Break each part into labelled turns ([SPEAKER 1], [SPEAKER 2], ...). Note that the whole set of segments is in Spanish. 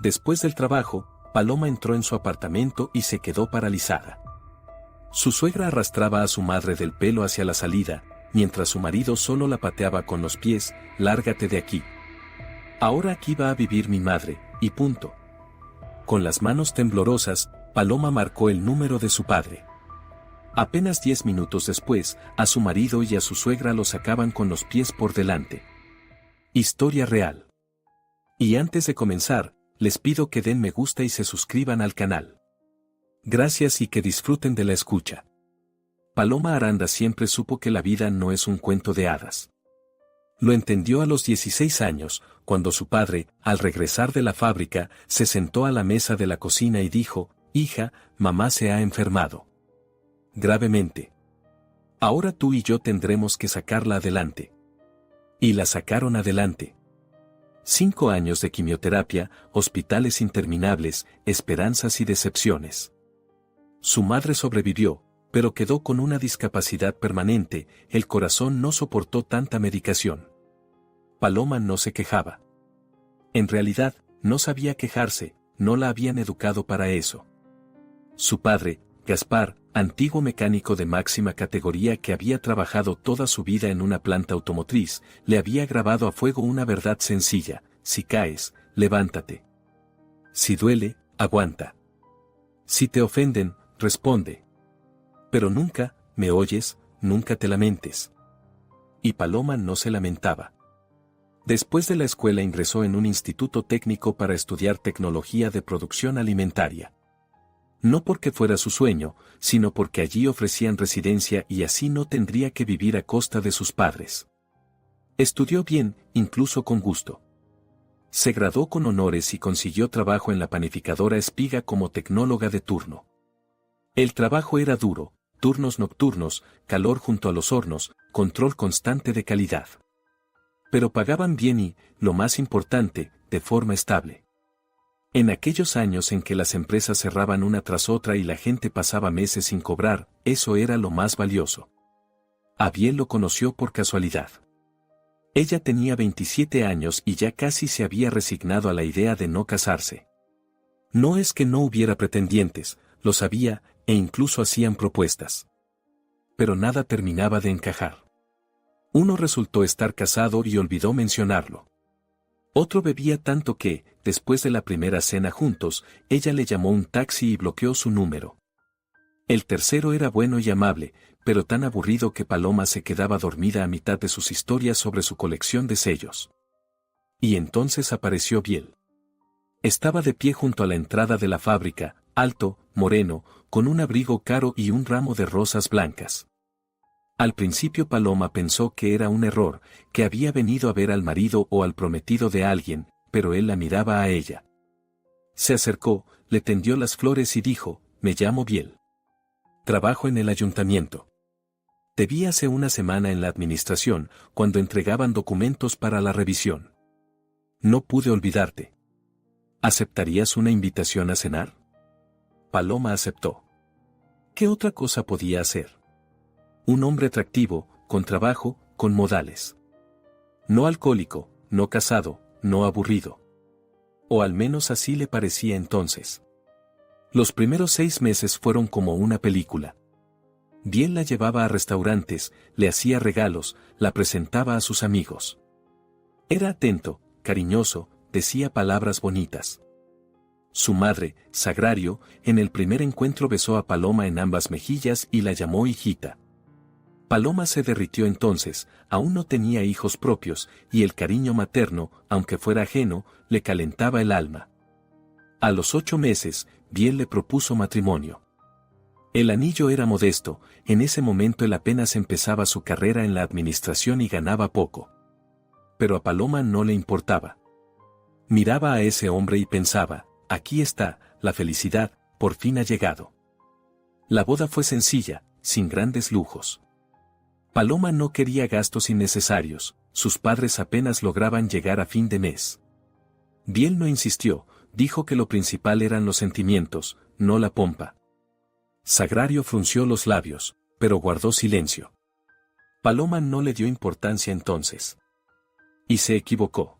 [SPEAKER 1] Después del trabajo, Paloma entró en su apartamento y se quedó paralizada. Su suegra arrastraba a su madre del pelo hacia la salida, mientras su marido solo la pateaba con los pies: «Lárgate de aquí. Ahora aquí va a vivir mi madre, y punto». Con las manos temblorosas, Paloma marcó el número de su padre. Apenas 10 minutos después, a su marido y a su suegra los sacaban con los pies por delante. Historia real. Y antes de comenzar, les pido que den me gusta y se suscriban al canal. Gracias y que disfruten de la escucha. Paloma Aranda siempre supo que la vida no es un cuento de hadas. Lo entendió a los 16 años, cuando su padre, al regresar de la fábrica, se sentó a la mesa de la cocina y dijo: «Hija, mamá se ha enfermado. Gravemente. Ahora tú y yo tendremos que sacarla adelante». Y la sacaron adelante. 5 años de quimioterapia, hospitales interminables, esperanzas y decepciones. Su madre sobrevivió, pero quedó con una discapacidad permanente. El corazón no soportó tanta medicación. Paloma no se quejaba. En realidad, no sabía quejarse, no la habían educado para eso. Su padre, Gaspar, antiguo mecánico de máxima categoría que había trabajado toda su vida en una planta automotriz, le había grabado a fuego una verdad sencilla: si caes, levántate. Si duele, aguanta. Si te ofenden, responde. Pero nunca, ¿me oyes?, nunca te lamentes. Y Paloma no se lamentaba. Después de la escuela ingresó en un instituto técnico para estudiar tecnología de producción alimentaria. No porque fuera su sueño, sino porque allí ofrecían residencia y así no tendría que vivir a costa de sus padres. Estudió bien, incluso con gusto. Se graduó con honores y consiguió trabajo en la panificadora Espiga como tecnóloga de turno. El trabajo era duro: turnos nocturnos, calor junto a los hornos, control constante de calidad. Pero pagaban bien y, lo más importante, de forma estable. En aquellos años en que las empresas cerraban una tras otra y la gente pasaba meses sin cobrar, eso era lo más valioso. Abiel lo conoció por casualidad. Ella tenía 27 años y ya casi se había resignado a la idea de no casarse. No es que no hubiera pretendientes, los había, e incluso hacían propuestas. Pero nada terminaba de encajar. Uno resultó estar casado y olvidó mencionarlo. Otro bebía tanto que, después de la primera cena juntos, ella le llamó un taxi y bloqueó su número. El tercero era bueno y amable, pero tan aburrido que Paloma se quedaba dormida a mitad de sus historias sobre su colección de sellos. Y entonces apareció Biel. Estaba de pie junto a la entrada de la fábrica, alto, moreno, con un abrigo caro y un ramo de rosas blancas. Al principio Paloma pensó que era un error, que había venido a ver al marido o al prometido de alguien, pero él la miraba a ella. Se acercó, le tendió las flores y dijo: «Me llamo Biel. Trabajo en el ayuntamiento. Te vi hace una semana en la administración, cuando entregaban documentos para la revisión. No pude olvidarte. ¿Aceptarías una invitación a cenar?». Paloma aceptó. ¿Qué otra cosa podía hacer? Un hombre atractivo, con trabajo, con modales. No alcohólico, no casado, no aburrido. O al menos así le parecía entonces. Los primeros 6 meses fueron como una película. Biel la llevaba a restaurantes, le hacía regalos, la presentaba a sus amigos. Era atento, cariñoso, decía palabras bonitas. Su madre, Sagrario, en el primer encuentro besó a Paloma en ambas mejillas y la llamó hijita. Paloma se derritió entonces, aún no tenía hijos propios, y el cariño materno, aunque fuera ajeno, le calentaba el alma. A los 8 meses, Biel le propuso matrimonio. El anillo era modesto, en ese momento él apenas empezaba su carrera en la administración y ganaba poco. Pero a Paloma no le importaba. Miraba a ese hombre y pensaba: aquí está, la felicidad, por fin ha llegado. La boda fue sencilla, sin grandes lujos. Paloma no quería gastos innecesarios, sus padres apenas lograban llegar a fin de mes. Biel no insistió, dijo que lo principal eran los sentimientos, no la pompa. Sagrario frunció los labios, pero guardó silencio. Paloma no le dio importancia entonces. Y se equivocó.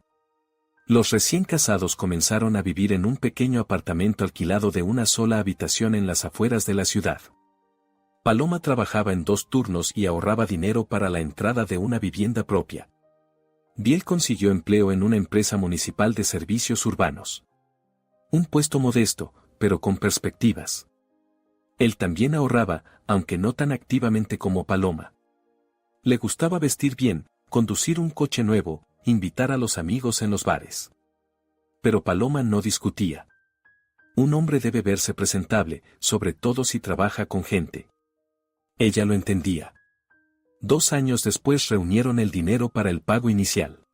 [SPEAKER 1] Los recién casados comenzaron a vivir en un pequeño apartamento alquilado de una sola habitación en las afueras de la ciudad. Paloma trabajaba en 2 turnos y ahorraba dinero para la entrada de una vivienda propia. Biel consiguió empleo en una empresa municipal de servicios urbanos. Un puesto modesto, pero con perspectivas. Él también ahorraba, aunque no tan activamente como Paloma. Le gustaba vestir bien, conducir un coche nuevo, invitar a los amigos en los bares. Pero Paloma no discutía. Un hombre debe verse presentable, sobre todo si trabaja con gente. Ella lo entendía. 2 años después reunieron el dinero para el pago inicial.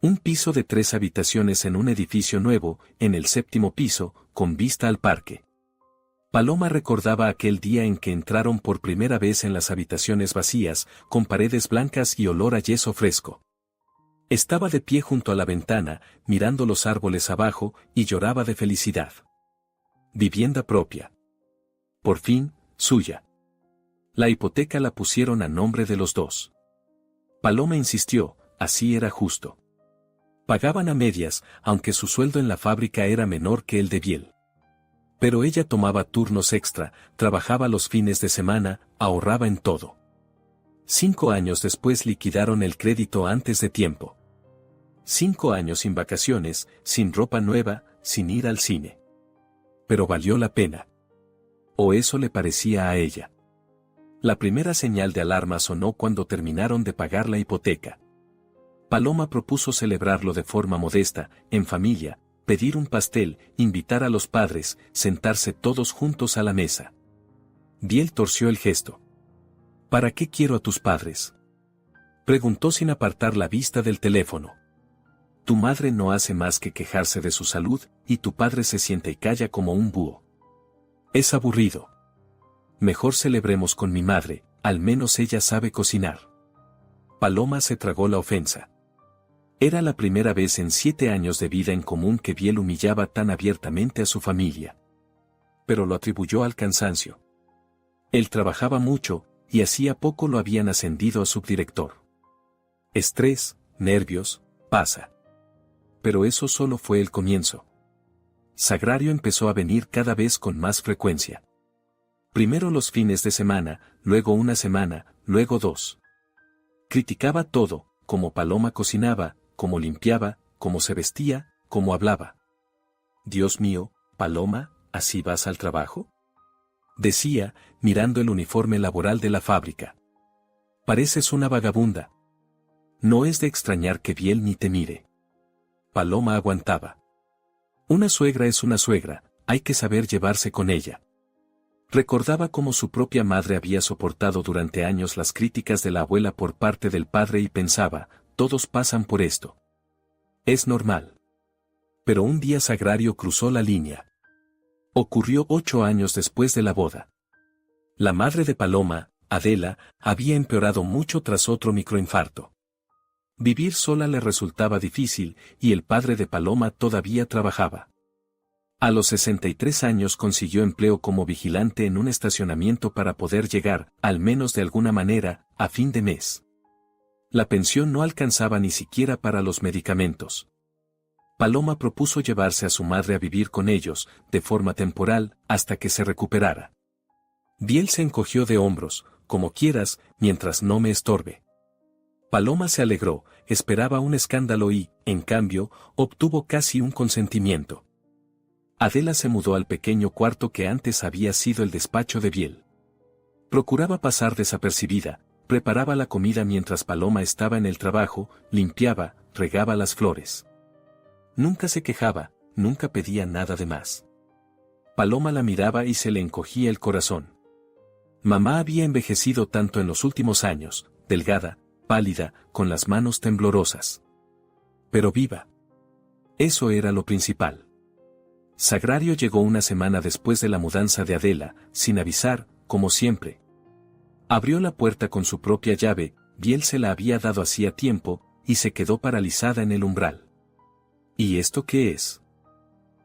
[SPEAKER 1] Un piso de 3 habitaciones en un edificio nuevo, en el 7º piso, con vista al parque. Paloma recordaba aquel día en que entraron por primera vez en las habitaciones vacías, con paredes blancas y olor a yeso fresco. Estaba de pie junto a la ventana, mirando los árboles abajo, y lloraba de felicidad. Vivienda propia. Por fin, suya. La hipoteca la pusieron a nombre de los 2. Paloma insistió, así era justo. Pagaban a medias, aunque su sueldo en la fábrica era menor que el de Biel. Pero ella tomaba turnos extra, trabajaba los fines de semana, ahorraba en todo. 5 años después liquidaron el crédito antes de tiempo. 5 años sin vacaciones, sin ropa nueva, sin ir al cine. Pero valió la pena. O eso le parecía a ella. La primera señal de alarma sonó cuando terminaron de pagar la hipoteca. Paloma propuso celebrarlo de forma modesta, en familia, pedir un pastel, invitar a los padres, sentarse todos juntos a la mesa. Biel torció el gesto. ¿Para qué quiero a tus padres?, preguntó sin apartar la vista del teléfono. Tu madre no hace más que quejarse de su salud, y tu padre se sienta y calla como un búho. Es aburrido. Mejor celebremos con mi madre, al menos ella sabe cocinar. Paloma se tragó la ofensa. Era la primera vez en 7 años de vida en común que Biel humillaba tan abiertamente a su familia. Pero lo atribuyó al cansancio. Él trabajaba mucho, y hacía poco lo habían ascendido a subdirector. Estrés, nervios, pasa. Pero eso solo fue el comienzo. Sagrario empezó a venir cada vez con más frecuencia. Primero los fines de semana, luego una semana, luego 2. Criticaba todo, cómo Paloma cocinaba, cómo limpiaba, cómo se vestía, cómo hablaba. Dios mío, Paloma, ¿así vas al trabajo?, decía, mirando el uniforme laboral de la fábrica. Pareces una vagabunda. No es de extrañar que Biel ni te mire. Paloma aguantaba. Una suegra es una suegra, hay que saber llevarse con ella. Recordaba cómo su propia madre había soportado durante años las críticas de la abuela por parte del padre y pensaba, todos pasan por esto. Es normal. Pero un día Sagrario cruzó la línea. Ocurrió 8 años después de la boda. La madre de Paloma, Adela, había empeorado mucho tras otro microinfarto. Vivir sola le resultaba difícil, y el padre de Paloma todavía trabajaba. A los 63 años consiguió empleo como vigilante en un estacionamiento para poder llegar, al menos de alguna manera, a fin de mes. La pensión no alcanzaba ni siquiera para los medicamentos. Paloma propuso llevarse a su madre a vivir con ellos, de forma temporal, hasta que se recuperara. Biel se encogió de hombros, como quieras, mientras no me estorbe. Paloma se alegró, esperaba un escándalo y, en cambio, obtuvo casi un consentimiento. Adela se mudó al pequeño cuarto que antes había sido el despacho de Biel. Procuraba pasar desapercibida, preparaba la comida mientras Paloma estaba en el trabajo, limpiaba, regaba las flores. Nunca se quejaba, nunca pedía nada de más. Paloma la miraba y se le encogía el corazón. Mamá había envejecido tanto en los últimos años, delgada, pálida, con las manos temblorosas. Pero viva. Eso era lo principal. Sagrario llegó una semana después de la mudanza de Adela, sin avisar, como siempre. Abrió la puerta con su propia llave, Biel se la había dado hacía tiempo, y se quedó paralizada en el umbral. ¿Y esto qué es?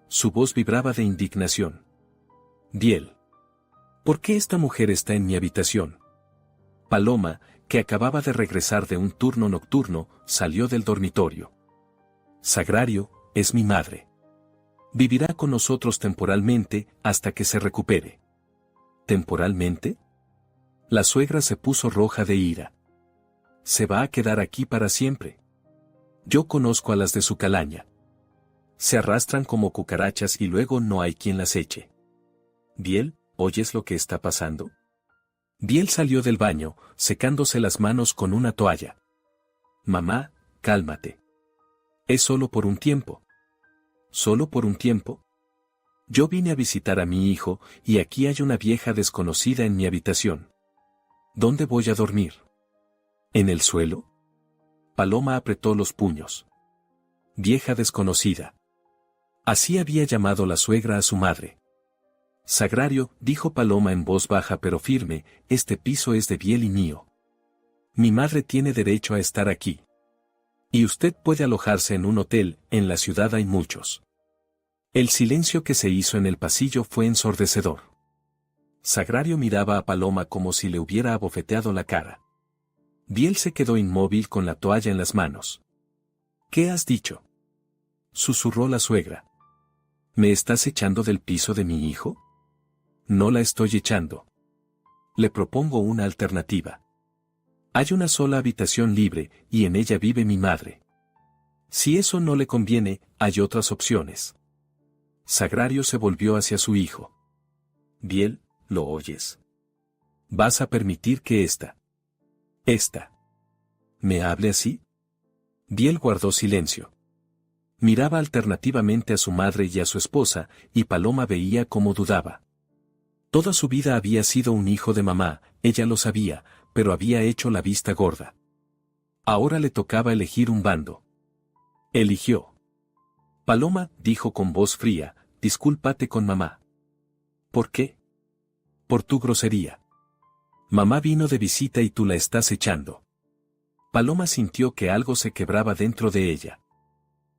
[SPEAKER 1] Su voz vibraba de indignación. Biel. ¿Por qué esta mujer está en mi habitación? Paloma, que acababa de regresar de un turno nocturno, salió del dormitorio. Sagrario, es mi madre. Vivirá con nosotros temporalmente hasta que se recupere. ¿Temporalmente? La suegra se puso roja de ira. Se va a quedar aquí para siempre. Yo conozco a las de su calaña. Se arrastran como cucarachas y luego no hay quien las eche. Biel, ¿oyes lo que está pasando? Biel salió del baño, secándose las manos con una toalla. Mamá, cálmate. Es solo por un tiempo. ¿Solo por un tiempo? Yo vine a visitar a mi hijo, y aquí hay una vieja desconocida en mi habitación. ¿Dónde voy a dormir? ¿En el suelo? Paloma apretó los puños. Vieja desconocida. Así había llamado la suegra a su madre. Sagrario, dijo Paloma en voz baja pero firme, este piso es de Biel y mío. Mi madre tiene derecho a estar aquí. Y usted puede alojarse en un hotel, en la ciudad hay muchos. El silencio que se hizo en el pasillo fue ensordecedor. Sagrario miraba a Paloma como si le hubiera abofeteado la cara. Biel se quedó inmóvil con la toalla en las manos. ¿Qué has dicho? Susurró la suegra. ¿Me estás echando del piso de mi hijo? No la estoy echando. Le propongo una alternativa. Hay una sola habitación libre, y en ella vive mi madre. Si eso no le conviene, hay otras opciones. Sagrario se volvió hacia su hijo. Biel, ¿lo oyes? ¿Vas a permitir que esta me hable así? Biel guardó silencio. Miraba alternativamente a su madre y a su esposa, y Paloma veía cómo dudaba. Toda su vida había sido un hijo de mamá, ella lo sabía, pero había hecho la vista gorda. Ahora le tocaba elegir un bando. Eligió. Paloma, dijo con voz fría, discúlpate con mamá. ¿Por qué? Por tu grosería. Mamá vino de visita y tú la estás echando. Paloma sintió que algo se quebraba dentro de ella.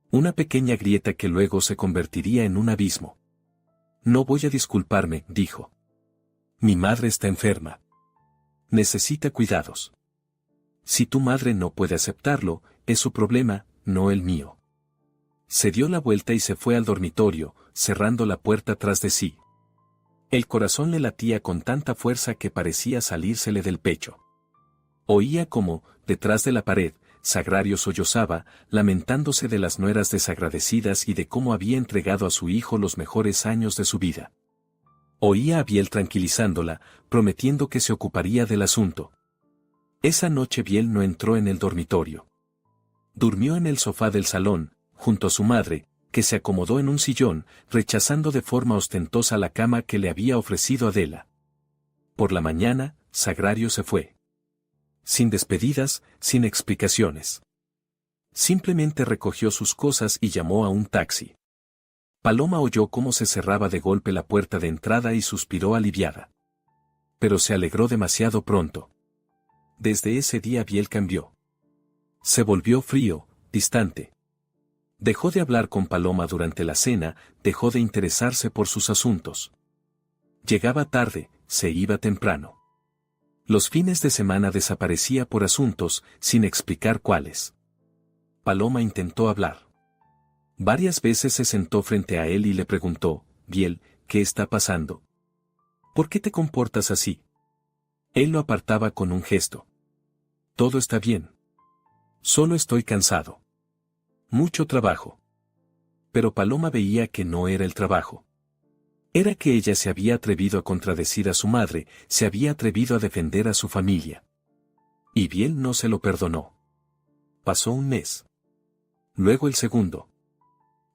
[SPEAKER 1] Una pequeña grieta que luego se convertiría en un abismo. No voy a disculparme, dijo. Mi madre está enferma. Necesita cuidados. Si tu madre no puede aceptarlo, es su problema, no el mío. Se dio la vuelta y se fue al dormitorio, cerrando la puerta tras de sí. El corazón le latía con tanta fuerza que parecía salírsele del pecho. Oía como, detrás de la pared, Sagrario sollozaba, lamentándose de las nueras desagradecidas y de cómo había entregado a su hijo los mejores años de su vida. Oía a Biel tranquilizándola, prometiendo que se ocuparía del asunto. Esa noche Biel no entró en el dormitorio. Durmió en el sofá del salón, junto a su madre, que se acomodó en un sillón, rechazando de forma ostentosa la cama que le había ofrecido Adela. Por la mañana, Sagrario se fue. Sin despedidas, sin explicaciones. Simplemente recogió sus cosas y llamó a un taxi. Paloma oyó cómo se cerraba de golpe la puerta de entrada y suspiró aliviada. Pero se alegró demasiado pronto. Desde ese día Biel cambió. Se volvió frío, distante. Dejó de hablar con Paloma durante la cena, dejó de interesarse por sus asuntos. Llegaba tarde, se iba temprano. Los fines de semana desaparecía por asuntos, sin explicar cuáles. Paloma intentó hablar. Varias veces se sentó frente a él y le preguntó, Biel, ¿qué está pasando? ¿Por qué te comportas así? Él lo apartaba con un gesto. Todo está bien. Solo estoy cansado. Mucho trabajo. Pero Paloma veía que no era el trabajo. Era que ella se había atrevido a contradecir a su madre, se había atrevido a defender a su familia. Y Biel no se lo perdonó. Pasó un mes. Luego el segundo.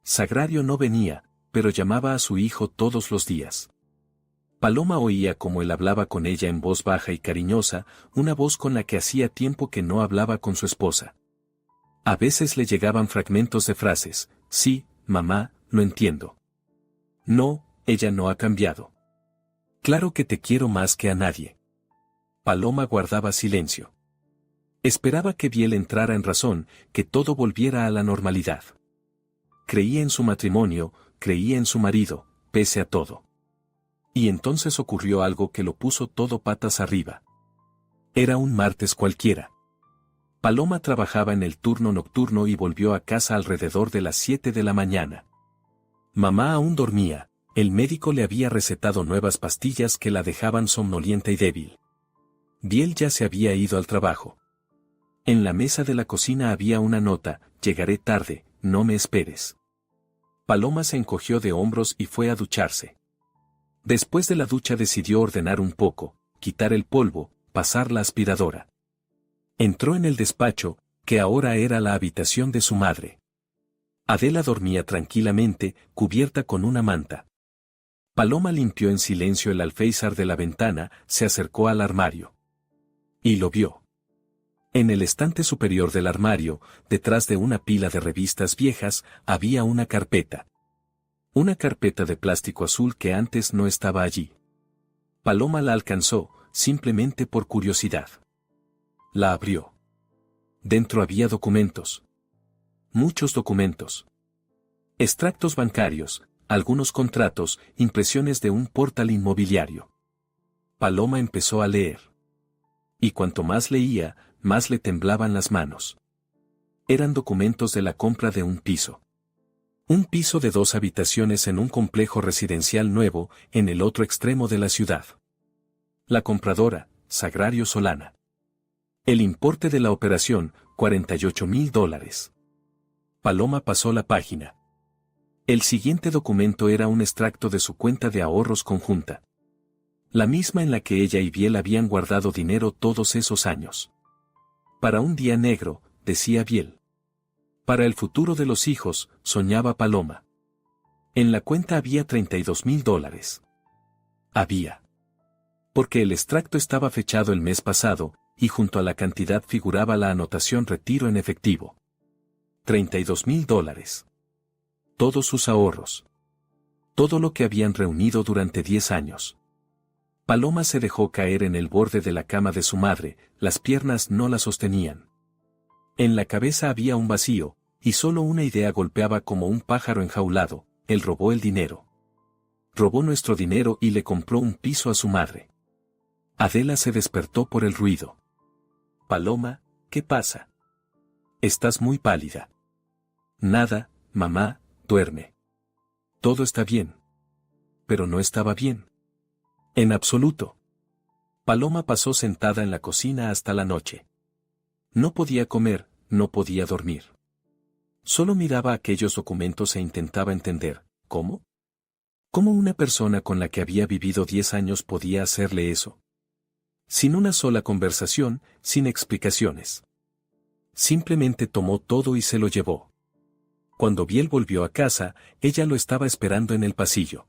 [SPEAKER 1] Sagrario no venía, pero llamaba a su hijo todos los días. Paloma oía cómo él hablaba con ella en voz baja y cariñosa, una voz con la que hacía tiempo que no hablaba con su esposa. A veces le llegaban fragmentos de frases, sí, mamá, lo entiendo. No, ella no ha cambiado. Claro que te quiero más que a nadie. Paloma guardaba silencio. Esperaba que Biel entrara en razón, que todo volviera a la normalidad. Creía en su matrimonio, creía en su marido, pese a todo. Y entonces ocurrió algo que lo puso todo patas arriba. Era un martes cualquiera. Paloma trabajaba en el turno nocturno y volvió a casa alrededor de las 7 de la mañana. Mamá aún dormía, el médico le había recetado nuevas pastillas que la dejaban somnolienta y débil. Biel ya se había ido al trabajo. En la mesa de la cocina había una nota: llegaré tarde, no me esperes. Paloma se encogió de hombros y fue a ducharse. Después de la ducha decidió ordenar un poco, quitar el polvo, pasar la aspiradora. Entró en el despacho, que ahora era la habitación de su madre. Adela dormía tranquilamente, cubierta con una manta. Paloma limpió en silencio el alféizar de la ventana, se acercó al armario. Y lo vio. En el estante superior del armario, detrás de una pila de revistas viejas, había una carpeta. Una carpeta de plástico azul que antes no estaba allí. Paloma la alcanzó, simplemente por curiosidad. La abrió. Dentro había documentos. Muchos documentos. Extractos bancarios, algunos contratos, impresiones de un portal inmobiliario. Paloma empezó a leer. Y cuanto más leía, más le temblaban las manos. Eran documentos de la compra de un piso. Un piso de 2 habitaciones en un complejo residencial nuevo, en el otro extremo de la ciudad. La compradora, Sagrario Solana. El importe de la operación, $48,000. Paloma pasó la página. El siguiente documento era un extracto de su cuenta de ahorros conjunta. La misma en la que ella y Biel habían guardado dinero todos esos años. Para un día negro, decía Biel. Para el futuro de los hijos, soñaba Paloma. En la cuenta había $32,000. Había. Porque el extracto estaba fechado el mes pasado, y junto a la cantidad figuraba la anotación retiro en efectivo. $32,000. Todos sus ahorros. Todo lo que habían reunido durante 10 años. Paloma se dejó caer en el borde de la cama de su madre, las piernas no la sostenían. En la cabeza había un vacío, y solo una idea golpeaba como un pájaro enjaulado: él robó el dinero. Robó nuestro dinero y le compró un piso a su madre. Adela se despertó por el ruido. Paloma, ¿qué pasa? Estás muy pálida. Nada, mamá, duerme. Todo está bien. Pero no estaba bien. En absoluto. Paloma pasó sentada en la cocina hasta la noche. No podía comer, no podía dormir. Solo miraba aquellos documentos e intentaba entender, ¿cómo? ¿Cómo una persona con la que había vivido 10 años podía hacerle eso? Sin una sola conversación, sin explicaciones. Simplemente tomó todo y se lo llevó. Cuando Biel volvió a casa, ella lo estaba esperando en el pasillo.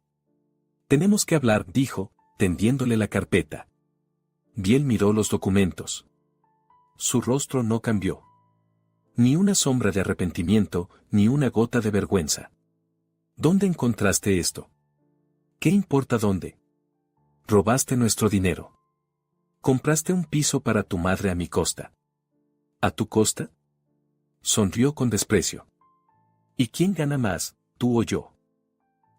[SPEAKER 1] Tenemos que hablar, dijo, tendiéndole la carpeta. Biel miró los documentos. Su rostro no cambió. Ni una sombra de arrepentimiento, ni una gota de vergüenza. ¿Dónde encontraste esto? ¿Qué importa dónde? Robaste nuestro dinero. Compraste un piso para tu madre a mi costa. ¿A tu costa? Sonrió con desprecio. ¿Y quién gana más, tú o yo?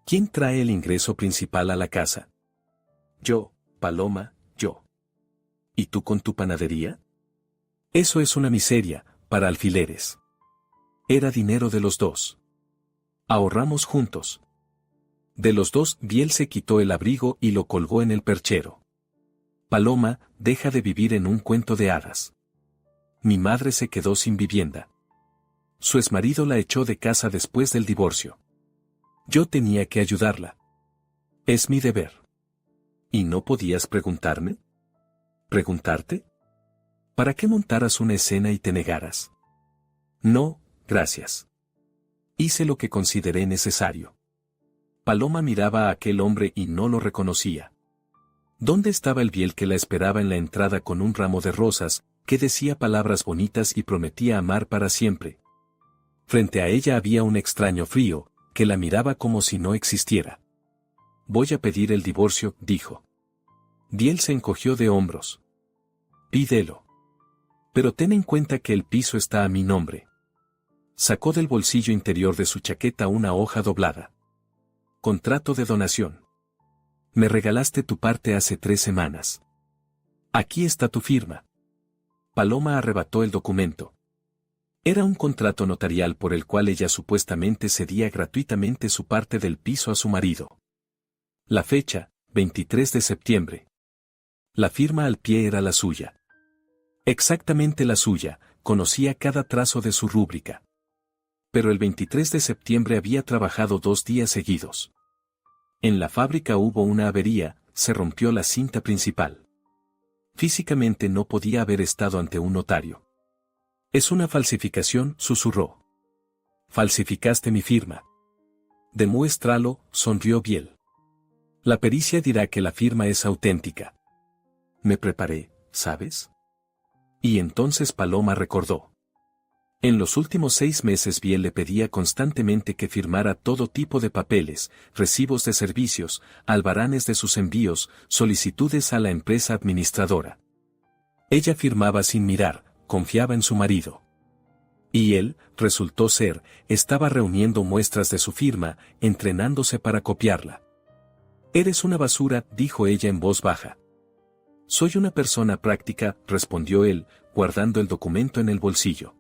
[SPEAKER 1] ¿Quién trae el ingreso principal a la casa? Yo, Paloma, yo. ¿Y tú con tu panadería? Eso es una miseria, para alfileres. Era dinero de los dos. Ahorramos juntos. De los dos, Biel se quitó el abrigo y lo colgó en el perchero. Paloma, deja de vivir en un cuento de hadas. Mi madre se quedó sin vivienda. Su exmarido la echó de casa después del divorcio. Yo tenía que ayudarla. Es mi deber. ¿Y no podías preguntarme? ¿Preguntarte? ¿Para qué montaras una escena y te negaras? No, gracias. Hice lo que consideré necesario. Paloma miraba a aquel hombre y no lo reconocía. ¿Dónde estaba el Biel que la esperaba en la entrada con un ramo de rosas, que decía palabras bonitas y prometía amar para siempre? Frente a ella había un extraño frío, que la miraba como si no existiera. Voy a pedir el divorcio, dijo. Biel se encogió de hombros. Pídelo. Pero ten en cuenta que el piso está a mi nombre. Sacó del bolsillo interior de su chaqueta una hoja doblada. Contrato de donación. Me regalaste tu parte hace 3 semanas. Aquí está tu firma. Paloma arrebató el documento. Era un contrato notarial por el cual ella supuestamente cedía gratuitamente su parte del piso a su marido. La fecha, 23 de septiembre. La firma al pie era la suya. Exactamente la suya, conocía cada trazo de su rúbrica. Pero el 23 de septiembre había trabajado 2 días seguidos. En la fábrica hubo una avería, se rompió la cinta principal. Físicamente no podía haber estado ante un notario. Es una falsificación, susurró. Falsificaste mi firma. Demuéstralo, sonrió Biel. La pericia dirá que la firma es auténtica. Me preparé, ¿sabes? Y entonces Paloma recordó. En los últimos 6 meses Biel le pedía constantemente que firmara todo tipo de papeles, recibos de servicios, albaranes de sus envíos, solicitudes a la empresa administradora. Ella firmaba sin mirar, confiaba en su marido. Y él, resultó ser, estaba reuniendo muestras de su firma, entrenándose para copiarla. Eres una basura, dijo ella en voz baja. Soy una persona práctica, respondió él, guardando el documento en el bolsillo.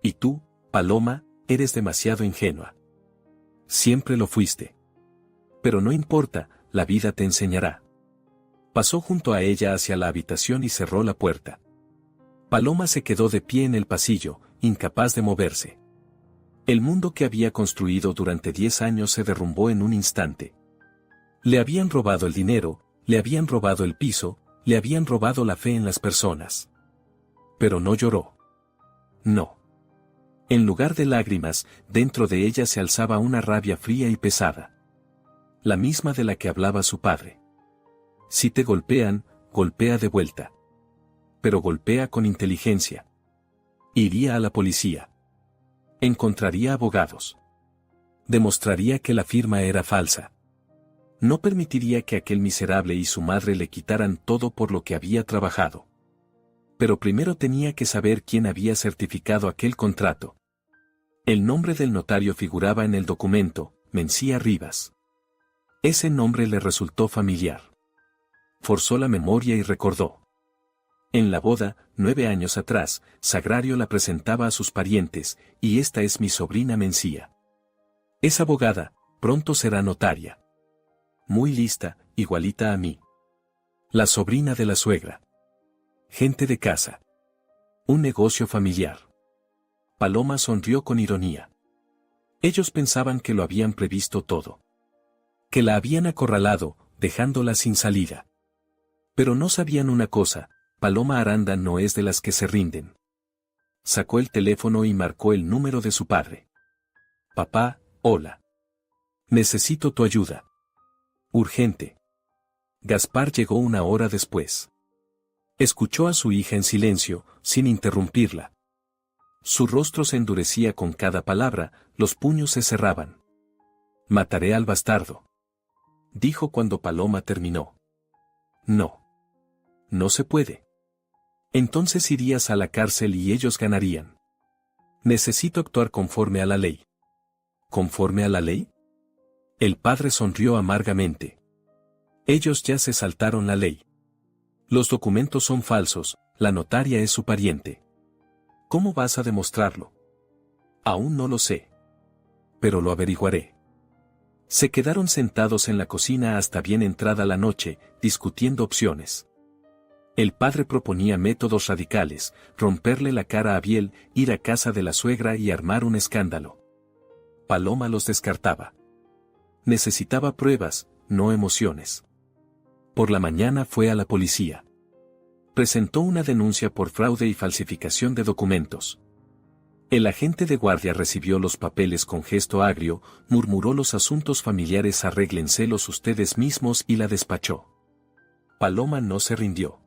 [SPEAKER 1] Y tú, Paloma, eres demasiado ingenua. Siempre lo fuiste. Pero no importa, la vida te enseñará. Pasó junto a ella hacia la habitación y cerró la puerta. Paloma se quedó de pie en el pasillo, incapaz de moverse. El mundo que había construido durante 10 años se derrumbó en un instante. Le habían robado el dinero, le habían robado el piso, le habían robado la fe en las personas. Pero no lloró. No. En lugar de lágrimas, dentro de ella se alzaba una rabia fría y pesada. La misma de la que hablaba su padre. Si te golpean, golpea de vuelta. Pero golpea con inteligencia. Iría a la policía. Encontraría abogados. Demostraría que la firma era falsa. No permitiría que aquel miserable y su madre le quitaran todo por lo que había trabajado. Pero primero tenía que saber quién había certificado aquel contrato. El nombre del notario figuraba en el documento, Mencía Rivas. Ese nombre le resultó familiar. Forzó la memoria y recordó. En la boda, 9 años atrás, Sagrario la presentaba a sus parientes, y esta es mi sobrina Mencía. Es abogada, pronto será notaria. Muy lista, igualita a mí. La sobrina de la suegra. Gente de casa. Un negocio familiar. Paloma sonrió con ironía. Ellos pensaban que lo habían previsto todo. Que la habían acorralado, dejándola sin salida. Pero no sabían una cosa, Paloma Aranda no es de las que se rinden. Sacó el teléfono y marcó el número de su padre. Papá, hola. Necesito tu ayuda. Urgente. Gaspar llegó 1 hora después. Escuchó a su hija en silencio, sin interrumpirla. Su rostro se endurecía con cada palabra, los puños se cerraban. Mataré al bastardo. Dijo cuando Paloma terminó. No. No se puede. Entonces irías a la cárcel y ellos ganarían. Necesito actuar conforme a la ley. ¿Conforme a la ley? El padre sonrió amargamente. Ellos ya se saltaron la ley. Los documentos son falsos, la notaria es su pariente. ¿Cómo vas a demostrarlo? Aún no lo sé. Pero lo averiguaré. Se quedaron sentados en la cocina hasta bien entrada la noche, discutiendo opciones. El padre proponía métodos radicales, romperle la cara a Biel, ir a casa de la suegra y armar un escándalo. Paloma los descartaba. Necesitaba pruebas, no emociones. Por la mañana fue a la policía. Presentó una denuncia por fraude y falsificación de documentos. El agente de guardia recibió los papeles con gesto agrio, murmuró los asuntos familiares arréglenselos ustedes mismos y la despachó. Paloma no se rindió.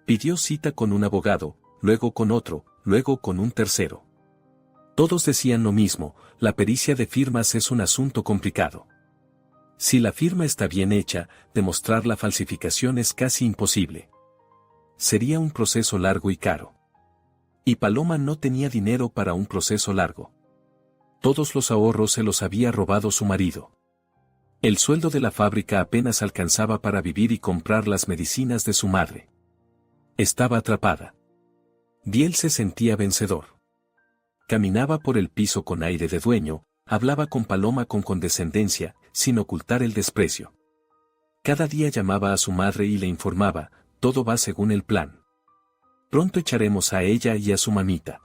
[SPEAKER 1] Pidió cita con un abogado, luego con otro, luego con un tercero. Todos decían lo mismo, la pericia de firmas es un asunto complicado. Si la firma está bien hecha, demostrar la falsificación es casi imposible. Sería un proceso largo y caro. Y Paloma no tenía dinero para un proceso largo. Todos los ahorros se los había robado su marido. El sueldo de la fábrica apenas alcanzaba para vivir y comprar las medicinas de su madre. Estaba atrapada. Biel se sentía vencedor. Caminaba por el piso con aire de dueño, hablaba con Paloma con condescendencia, sin ocultar el desprecio. Cada día llamaba a su madre y le informaba, todo va según el plan. Pronto echaremos a ella y a su mamita.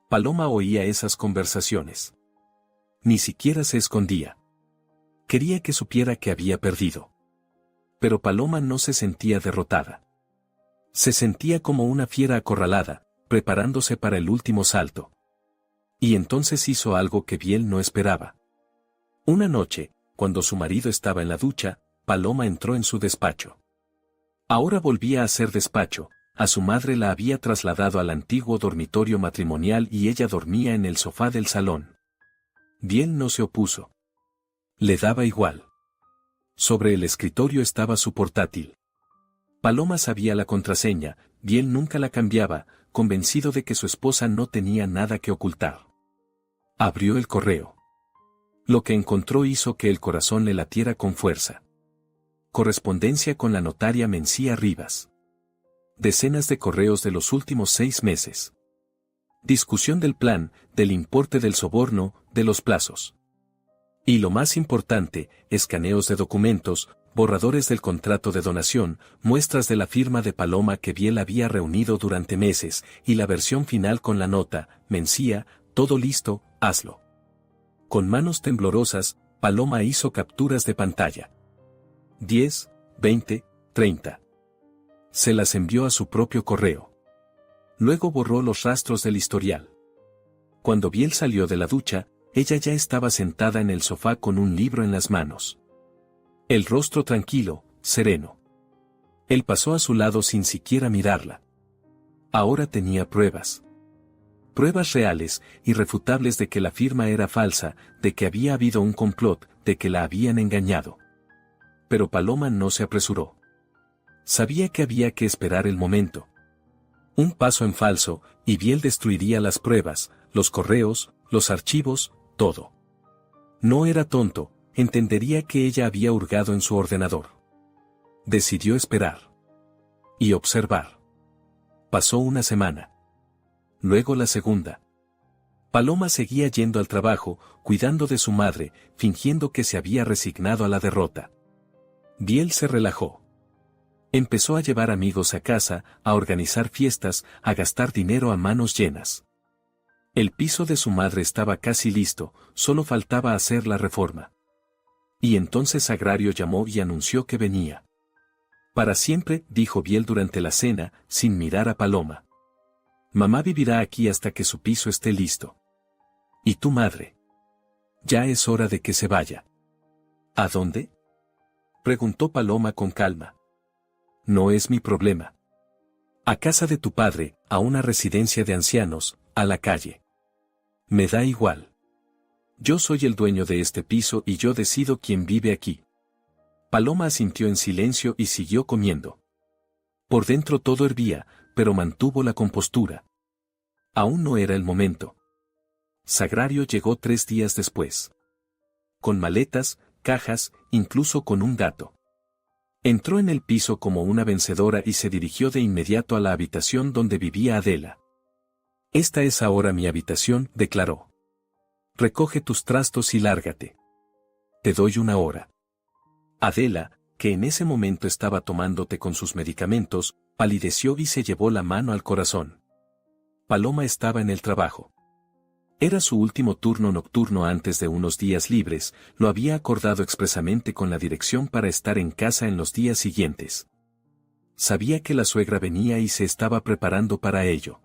[SPEAKER 1] Paloma oía esas conversaciones. Ni siquiera se escondía. Quería que supiera que había perdido. Pero Paloma no se sentía derrotada. Se sentía como una fiera acorralada, preparándose para el último salto. Y entonces hizo algo que Biel no esperaba. Una noche, cuando su marido estaba en la ducha, Paloma entró en su despacho. Ahora volvía a ser despacho, a su madre la había trasladado al antiguo dormitorio matrimonial y ella dormía en el sofá del salón. Biel no se opuso. Le daba igual. Sobre el escritorio estaba su portátil. Paloma sabía la contraseña, Biel nunca la cambiaba, convencido de que su esposa no tenía nada que ocultar. Abrió el correo. Lo que encontró hizo que el corazón le latiera con fuerza. Correspondencia con la notaria Mencía Rivas. Decenas de correos de los últimos 6 meses. Discusión del plan, del importe del soborno, de los plazos. Y lo más importante, escaneos de documentos, borradores del contrato de donación, muestras de la firma de Paloma que Biel había reunido durante meses, y la versión final con la nota, Mencía, todo listo, hazlo. Con manos temblorosas, Paloma hizo capturas de pantalla. 10, 20, 30. Se las envió a su propio correo. Luego borró los rastros del historial. Cuando Biel salió de la ducha, ella ya estaba sentada en el sofá con un libro en las manos. El rostro tranquilo, sereno. Él pasó a su lado sin siquiera mirarla. Ahora tenía pruebas. Pruebas reales, irrefutables de que la firma era falsa, de que había habido un complot, de que la habían engañado. Pero Paloma no se apresuró. Sabía que había que esperar el momento. Un paso en falso, y Biel destruiría las pruebas, los correos, los archivos, todo. No era tonto, entendería que ella había hurgado en su ordenador. Decidió esperar. Y observar. Pasó una semana. Luego la segunda. Paloma seguía yendo al trabajo, cuidando de su madre, fingiendo que se había resignado a la derrota. Biel se relajó. Empezó a llevar amigos a casa, a organizar fiestas, a gastar dinero a manos llenas. El piso de su madre estaba casi listo, solo faltaba hacer la reforma. Y entonces Sagrario llamó y anunció que venía. Para siempre, dijo Biel durante la cena, sin mirar a Paloma. Mamá vivirá aquí hasta que su piso esté listo. ¿Y tu madre? Ya es hora de que se vaya. ¿A dónde? Preguntó Paloma con calma. No es mi problema. A casa de tu padre, a una residencia de ancianos, a la calle. Me da igual. Yo soy el dueño de este piso y yo decido quién vive aquí. Paloma asintió en silencio y siguió comiendo. Por dentro todo hervía, pero mantuvo la compostura. Aún no era el momento. Sagrario llegó 3 días después. Con maletas, cajas, incluso con un gato. Entró en el piso como una vencedora y se dirigió de inmediato a la habitación donde vivía Adela. Esta es ahora mi habitación, declaró. Recoge tus trastos y lárgate. Te doy 1 hora. Adela, que en ese momento estaba tomando té con sus medicamentos, palideció y se llevó la mano al corazón. Paloma estaba en el trabajo. Era su último turno nocturno antes de unos días libres, lo había acordado expresamente con la dirección para estar en casa en los días siguientes. Sabía que la suegra venía y se estaba preparando para ello.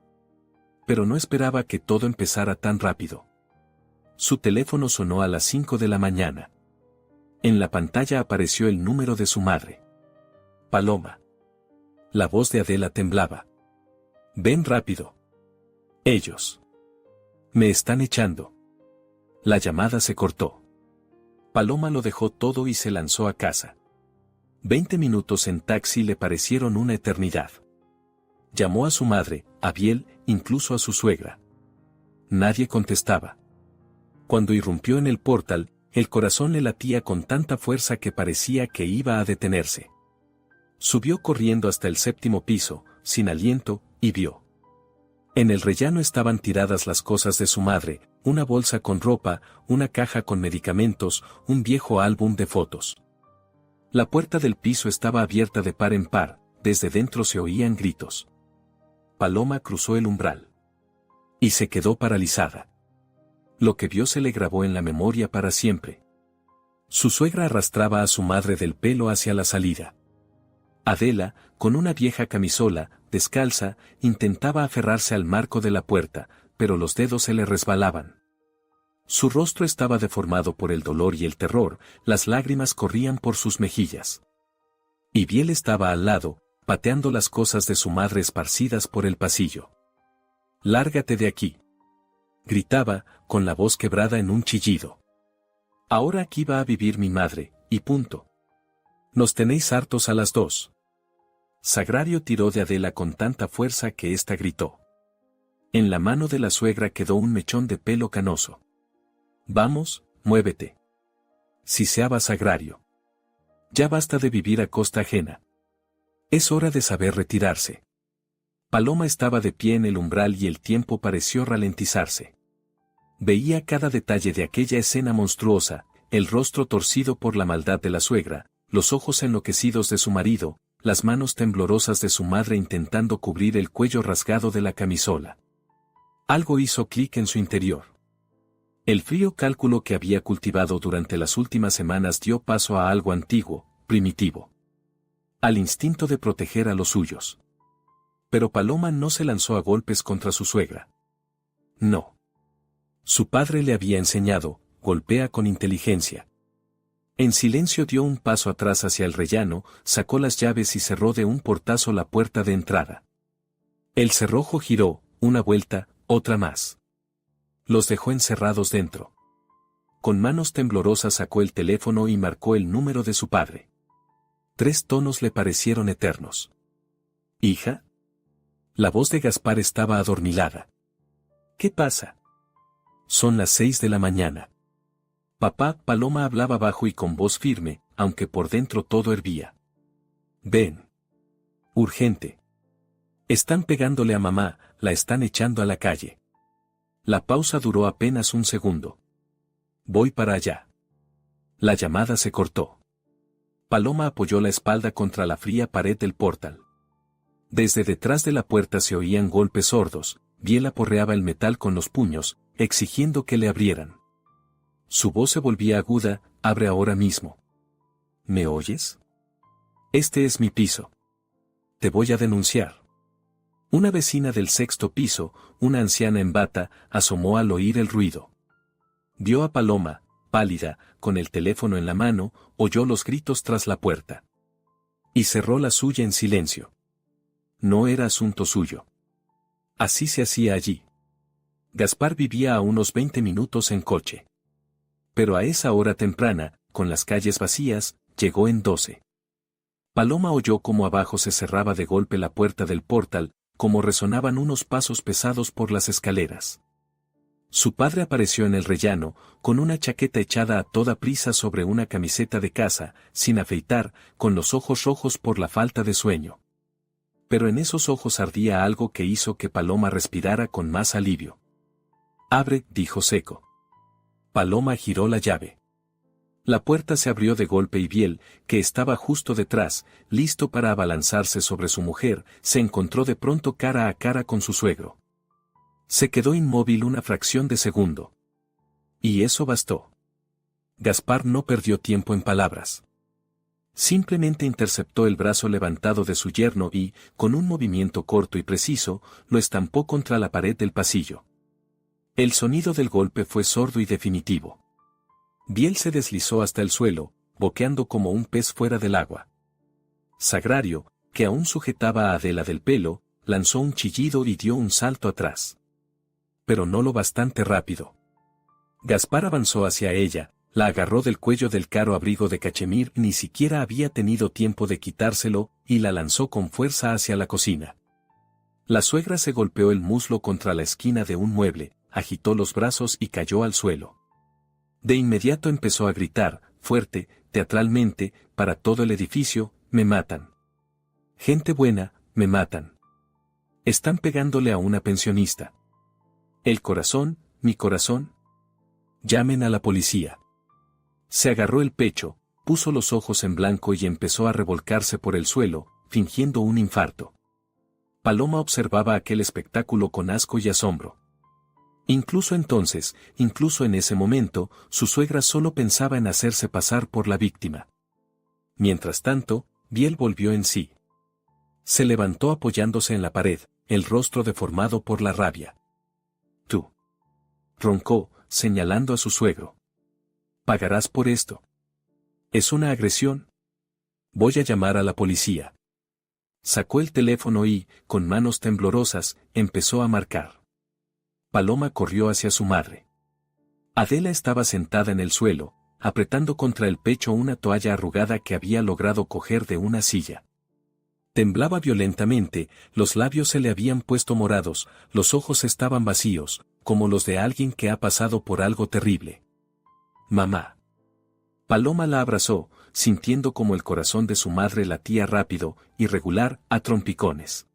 [SPEAKER 1] Pero no esperaba que todo empezara tan rápido. Su teléfono sonó a las 5 de la mañana. En la pantalla apareció el número de su madre. Paloma. La voz de Adela temblaba. Ven rápido. Ellos. Me están echando. La llamada se cortó. Paloma lo dejó todo y se lanzó a casa. 20 minutos en taxi le parecieron una eternidad. Llamó a su madre, a Biel, incluso a su suegra. Nadie contestaba. Cuando irrumpió en el portal, el corazón le latía con tanta fuerza que parecía que iba a detenerse. Subió corriendo hasta el 7º piso, sin aliento, y vio. En el rellano estaban tiradas las cosas de su madre, una bolsa con ropa, una caja con medicamentos, un viejo álbum de fotos. La puerta del piso estaba abierta de par en par, desde dentro se oían gritos. Paloma cruzó el umbral. Y se quedó paralizada. Lo que vio se le grabó en la memoria para siempre. Su suegra arrastraba a su madre del pelo hacia la salida. Adela, con una vieja camisola, descalza, intentaba aferrarse al marco de la puerta, pero los dedos se le resbalaban. Su rostro estaba deformado por el dolor y el terror, las lágrimas corrían por sus mejillas. Y Biel estaba al lado, pateando las cosas de su madre esparcidas por el pasillo. «Lárgate de aquí», gritaba, con la voz quebrada en un chillido. «Ahora aquí va a vivir mi madre, y punto. Nos tenéis hartos a las dos». Sagrario tiró de Adela con tanta fuerza que ésta gritó. En la mano de la suegra quedó un mechón de pelo canoso. «Vamos, muévete». Siseaba Sagrario. «Ya basta de vivir a costa ajena. Es hora de saber retirarse». Paloma estaba de pie en el umbral y el tiempo pareció ralentizarse. Veía cada detalle de aquella escena monstruosa, el rostro torcido por la maldad de la suegra, los ojos enloquecidos de su marido, las manos temblorosas de su madre intentando cubrir el cuello rasgado de la camisola. Algo hizo clic en su interior. El frío cálculo que había cultivado durante las últimas semanas dio paso a algo antiguo, primitivo. Al instinto de proteger a los suyos. Pero Paloma no se lanzó a golpes contra su suegra. No. Su padre le había enseñado, golpea con inteligencia. En silencio dio un paso atrás hacia el rellano, sacó las llaves y cerró de un portazo la puerta de entrada. El cerrojo giró, una vuelta, otra más. Los dejó encerrados dentro. Con manos temblorosas sacó el teléfono y marcó el número de su padre. 3 tonos le parecieron eternos. «¿Hija?» La voz de Gaspar estaba adormilada. «¿Qué pasa?» «Son las 6 de la mañana». Papá, Paloma hablaba bajo y con voz firme, aunque por dentro todo hervía. «Ven. Urgente. Están pegándole a mamá, la están echando a la calle». La pausa duró apenas un segundo. «Voy para allá». La llamada se cortó. Paloma apoyó la espalda contra la fría pared del portal. Desde detrás de la puerta se oían golpes sordos, Biel aporreaba el metal con los puños, exigiendo que le abrieran. Su voz se volvía aguda, «Abre ahora mismo». «¿Me oyes? Este es mi piso. Te voy a denunciar». Una vecina del 6º piso, una anciana en bata, asomó al oír el ruido. Vio a Paloma, pálida, con el teléfono en la mano, oyó los gritos tras la puerta. Y cerró la suya en silencio. No era asunto suyo. Así se hacía allí. Gaspar vivía a unos 20 minutos en coche. Pero a esa hora temprana, con las calles vacías, llegó en 12. Paloma oyó cómo abajo se cerraba de golpe la puerta del portal, como resonaban unos pasos pesados por las escaleras. Su padre apareció en el rellano, con una chaqueta echada a toda prisa sobre una camiseta de casa, sin afeitar, con los ojos rojos por la falta de sueño. Pero en esos ojos ardía algo que hizo que Paloma respirara con más alivio. «Abre», dijo seco. Paloma giró la llave. La puerta se abrió de golpe y Biel, que estaba justo detrás, listo para abalanzarse sobre su mujer, se encontró de pronto cara a cara con su suegro. Se quedó inmóvil una fracción de segundo. Y eso bastó. Gaspar no perdió tiempo en palabras. Simplemente interceptó el brazo levantado de su yerno y, con un movimiento corto y preciso, lo estampó contra la pared del pasillo. El sonido del golpe fue sordo y definitivo. Biel se deslizó hasta el suelo, boqueando como un pez fuera del agua. Sagrario, que aún sujetaba a Adela del pelo, lanzó un chillido y dio un salto atrás. Pero no lo bastante rápido. Gaspar avanzó hacia ella, la agarró del cuello del caro abrigo de cachemir, ni siquiera había tenido tiempo de quitárselo, y la lanzó con fuerza hacia la cocina. La suegra se golpeó el muslo contra la esquina de un mueble, agitó los brazos y cayó al suelo. De inmediato empezó a gritar, fuerte, teatralmente, para todo el edificio: «Me matan. Gente buena, me matan». Están pegándole a una pensionista. El corazón, mi corazón. Llamen a la policía. Se agarró el pecho, puso los ojos en blanco y empezó a revolcarse por el suelo, fingiendo un infarto. Paloma observaba aquel espectáculo con asco y asombro. Incluso entonces, incluso en ese momento, su suegra solo pensaba en hacerse pasar por la víctima. Mientras tanto, Biel volvió en sí. Se levantó apoyándose en la pared, el rostro deformado por la rabia. Tú. Roncó, señalando a su suegro. Pagarás por esto. ¿Es una agresión? Voy a llamar a la policía. Sacó el teléfono y, con manos temblorosas, empezó a marcar. Paloma corrió hacia su madre. Adela estaba sentada en el suelo, apretando contra el pecho una toalla arrugada que había logrado coger de una silla. Temblaba violentamente, los labios se le habían puesto morados, los ojos estaban vacíos, como los de alguien que ha pasado por algo terrible. Mamá. Paloma la abrazó, sintiendo como el corazón de su madre latía rápido, irregular, a trompicones.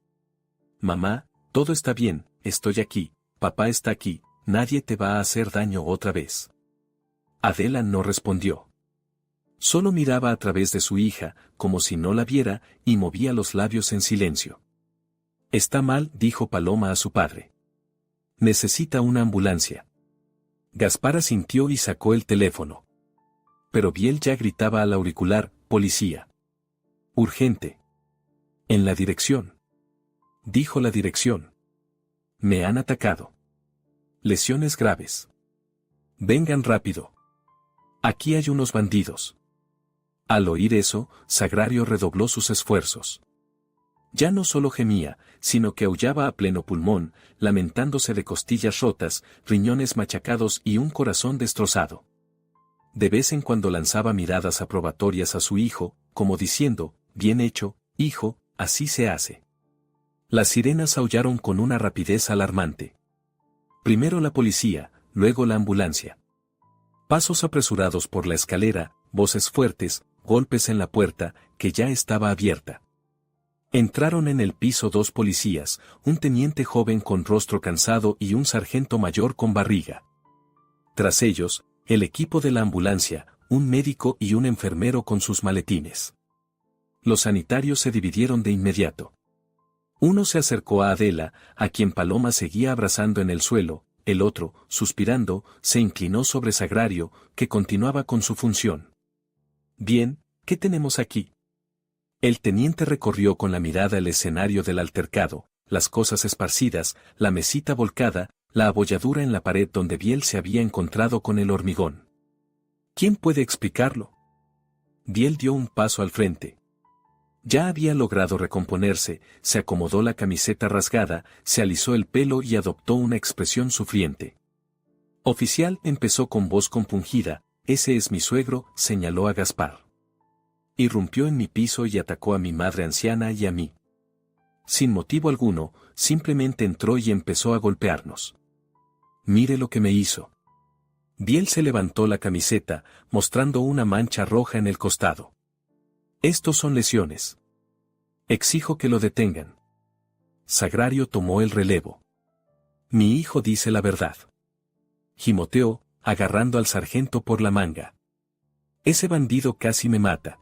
[SPEAKER 1] Mamá, todo está bien, estoy aquí, papá está aquí, nadie te va a hacer daño otra vez. Adela no respondió. Solo miraba a través de su hija, como si no la viera, y movía los labios en silencio. Está mal, dijo Paloma a su padre. Necesita una ambulancia. Gaspar asintió y sacó el teléfono. Pero Biel ya gritaba al auricular, policía. Urgente. En la dirección. Dijo la dirección. Me han atacado. Lesiones graves. Vengan rápido. Aquí hay unos bandidos. Al oír eso, Sagrario redobló sus esfuerzos. Ya no solo gemía, sino que aullaba a pleno pulmón, lamentándose de costillas rotas, riñones machacados y un corazón destrozado. De vez en cuando lanzaba miradas aprobatorias a su hijo, como diciendo, bien hecho, hijo, así se hace. Las sirenas aullaron con una rapidez alarmante. Primero la policía, luego la ambulancia. Pasos apresurados por la escalera, voces fuertes, golpes en la puerta, que ya estaba abierta. Entraron en el piso dos policías, un teniente joven con rostro cansado y un sargento mayor con barriga. Tras ellos, el equipo de la ambulancia, un médico y un enfermero con sus maletines. Los sanitarios se dividieron de inmediato. Uno se acercó a Adela, a quien Paloma seguía abrazando en el suelo, el otro, suspirando, se inclinó sobre Sagrario, que continuaba con su función. Bien, ¿qué tenemos aquí? El teniente recorrió con la mirada el escenario del altercado, las cosas esparcidas, la mesita volcada, la abolladura en la pared donde Biel se había encontrado con el hormigón. ¿Quién puede explicarlo? Biel dio un paso al frente. Ya había logrado recomponerse, se acomodó la camiseta rasgada, se alisó el pelo y adoptó una expresión sufriente. Oficial, empezó con voz compungida, ese es mi suegro, señaló a Gaspar. Irrumpió en mi piso y atacó a mi madre anciana y a mí. Sin motivo alguno, simplemente entró y empezó a golpearnos. Mire lo que me hizo. Biel se levantó la camiseta, mostrando una mancha roja en el costado. Estos son lesiones. Exijo que lo detengan. Sagrario tomó el relevo. Mi hijo dice la verdad. Gimoteó, agarrando al sargento por la manga. Ese bandido casi me mata.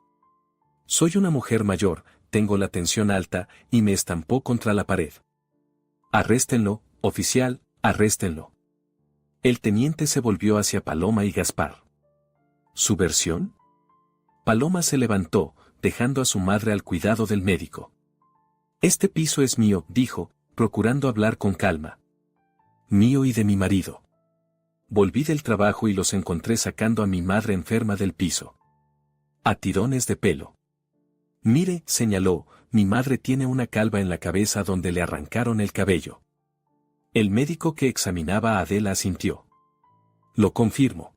[SPEAKER 1] Soy una mujer mayor, tengo la tensión alta, y me estampó contra la pared. Arréstenlo, oficial, arréstenlo. El teniente se volvió hacia Paloma y Gaspar. ¿Su versión? Paloma se levantó, dejando a su madre al cuidado del médico. Este piso es mío, dijo, procurando hablar con calma. Mío y de mi marido. Volví del trabajo y los encontré sacando a mi madre enferma del piso. A tirones de pelo. Mire, señaló, mi madre tiene una calva en la cabeza donde le arrancaron el cabello. El médico que examinaba a Adela asintió. Lo confirmo.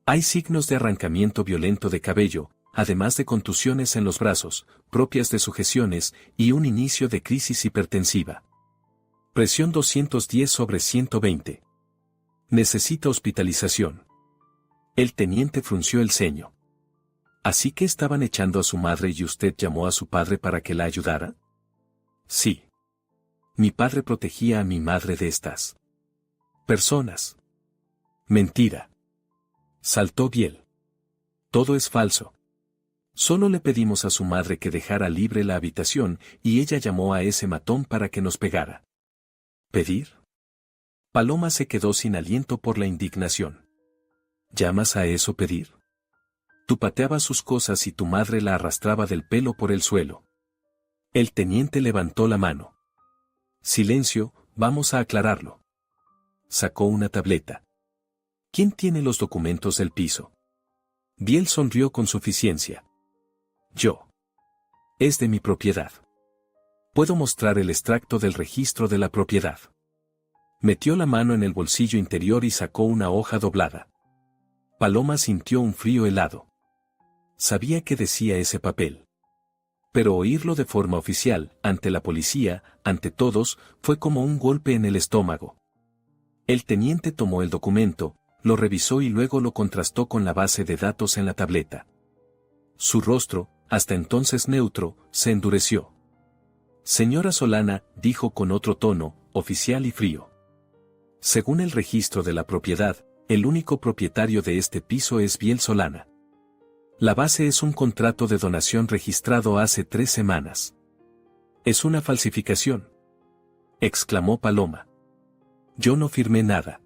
[SPEAKER 1] Hay signos de arrancamiento violento de cabello, además de contusiones en los brazos, propias de sujeciones, y un inicio de crisis hipertensiva. Presión 210/120. Necesita hospitalización. El teniente frunció el ceño. ¿Así que estaban echando a su madre y usted llamó a su padre para que la ayudara? Sí. Mi padre protegía a mi madre de estas personas. Mentira. Saltó Biel. Todo es falso. Solo le pedimos a su madre que dejara libre la habitación y ella llamó a ese matón para que nos pegara. ¿Pedir? Paloma se quedó sin aliento por la indignación. ¿Llamas a eso pedir? Tú pateabas sus cosas y tu madre la arrastraba del pelo por el suelo. El teniente levantó la mano. Silencio, vamos a aclararlo. Sacó una tableta. ¿Quién tiene los documentos del piso? Biel sonrió con suficiencia. Yo. Es de mi propiedad. Puedo mostrar el extracto del registro de la propiedad. Metió la mano en el bolsillo interior y sacó una hoja doblada. Paloma sintió un frío helado. Sabía qué decía ese papel. Pero oírlo de forma oficial, ante la policía, ante todos, fue como un golpe en el estómago. El teniente tomó el documento, lo revisó y luego lo contrastó con la base de datos en la tableta. Su rostro, hasta entonces neutro, se endureció. Señora Solana, dijo con otro tono, oficial y frío. Según el registro de la propiedad, el único propietario de este piso es Biel Solana. La base es un contrato de donación registrado hace 3 semanas. Es una falsificación, exclamó Paloma. Yo no firmé nada.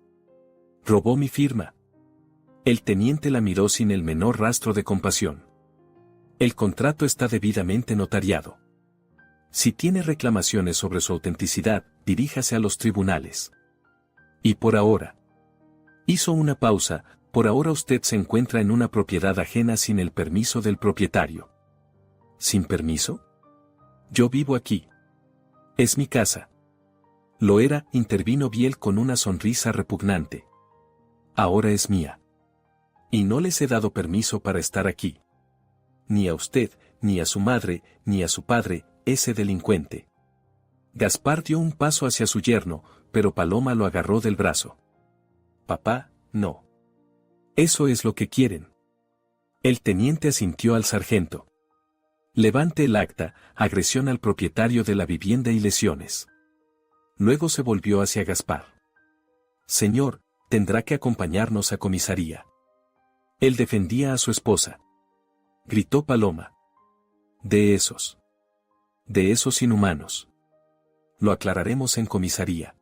[SPEAKER 1] Robó mi firma. El teniente la miró sin el menor rastro de compasión. El contrato está debidamente notariado. Si tiene reclamaciones sobre su autenticidad, diríjase a los tribunales. Y por ahora. Hizo una pausa, por ahora usted se encuentra en una propiedad ajena sin el permiso del propietario. ¿Sin permiso? Yo vivo aquí. Es mi casa. Lo era, intervino Biel con una sonrisa repugnante. Ahora es mía. Y no les he dado permiso para estar aquí. Ni a usted, ni a su madre, ni a su padre, ese delincuente. Gaspar dio un paso hacia su yerno, pero Paloma lo agarró del brazo. Papá, no. Eso es lo que quieren. El teniente asintió al sargento. Levante el acta, agresión al propietario de la vivienda y lesiones. Luego se volvió hacia Gaspar. Señor, tendrá que acompañarnos a comisaría. Él defendía a su esposa. Gritó Paloma. De esos inhumanos. Lo aclararemos en comisaría.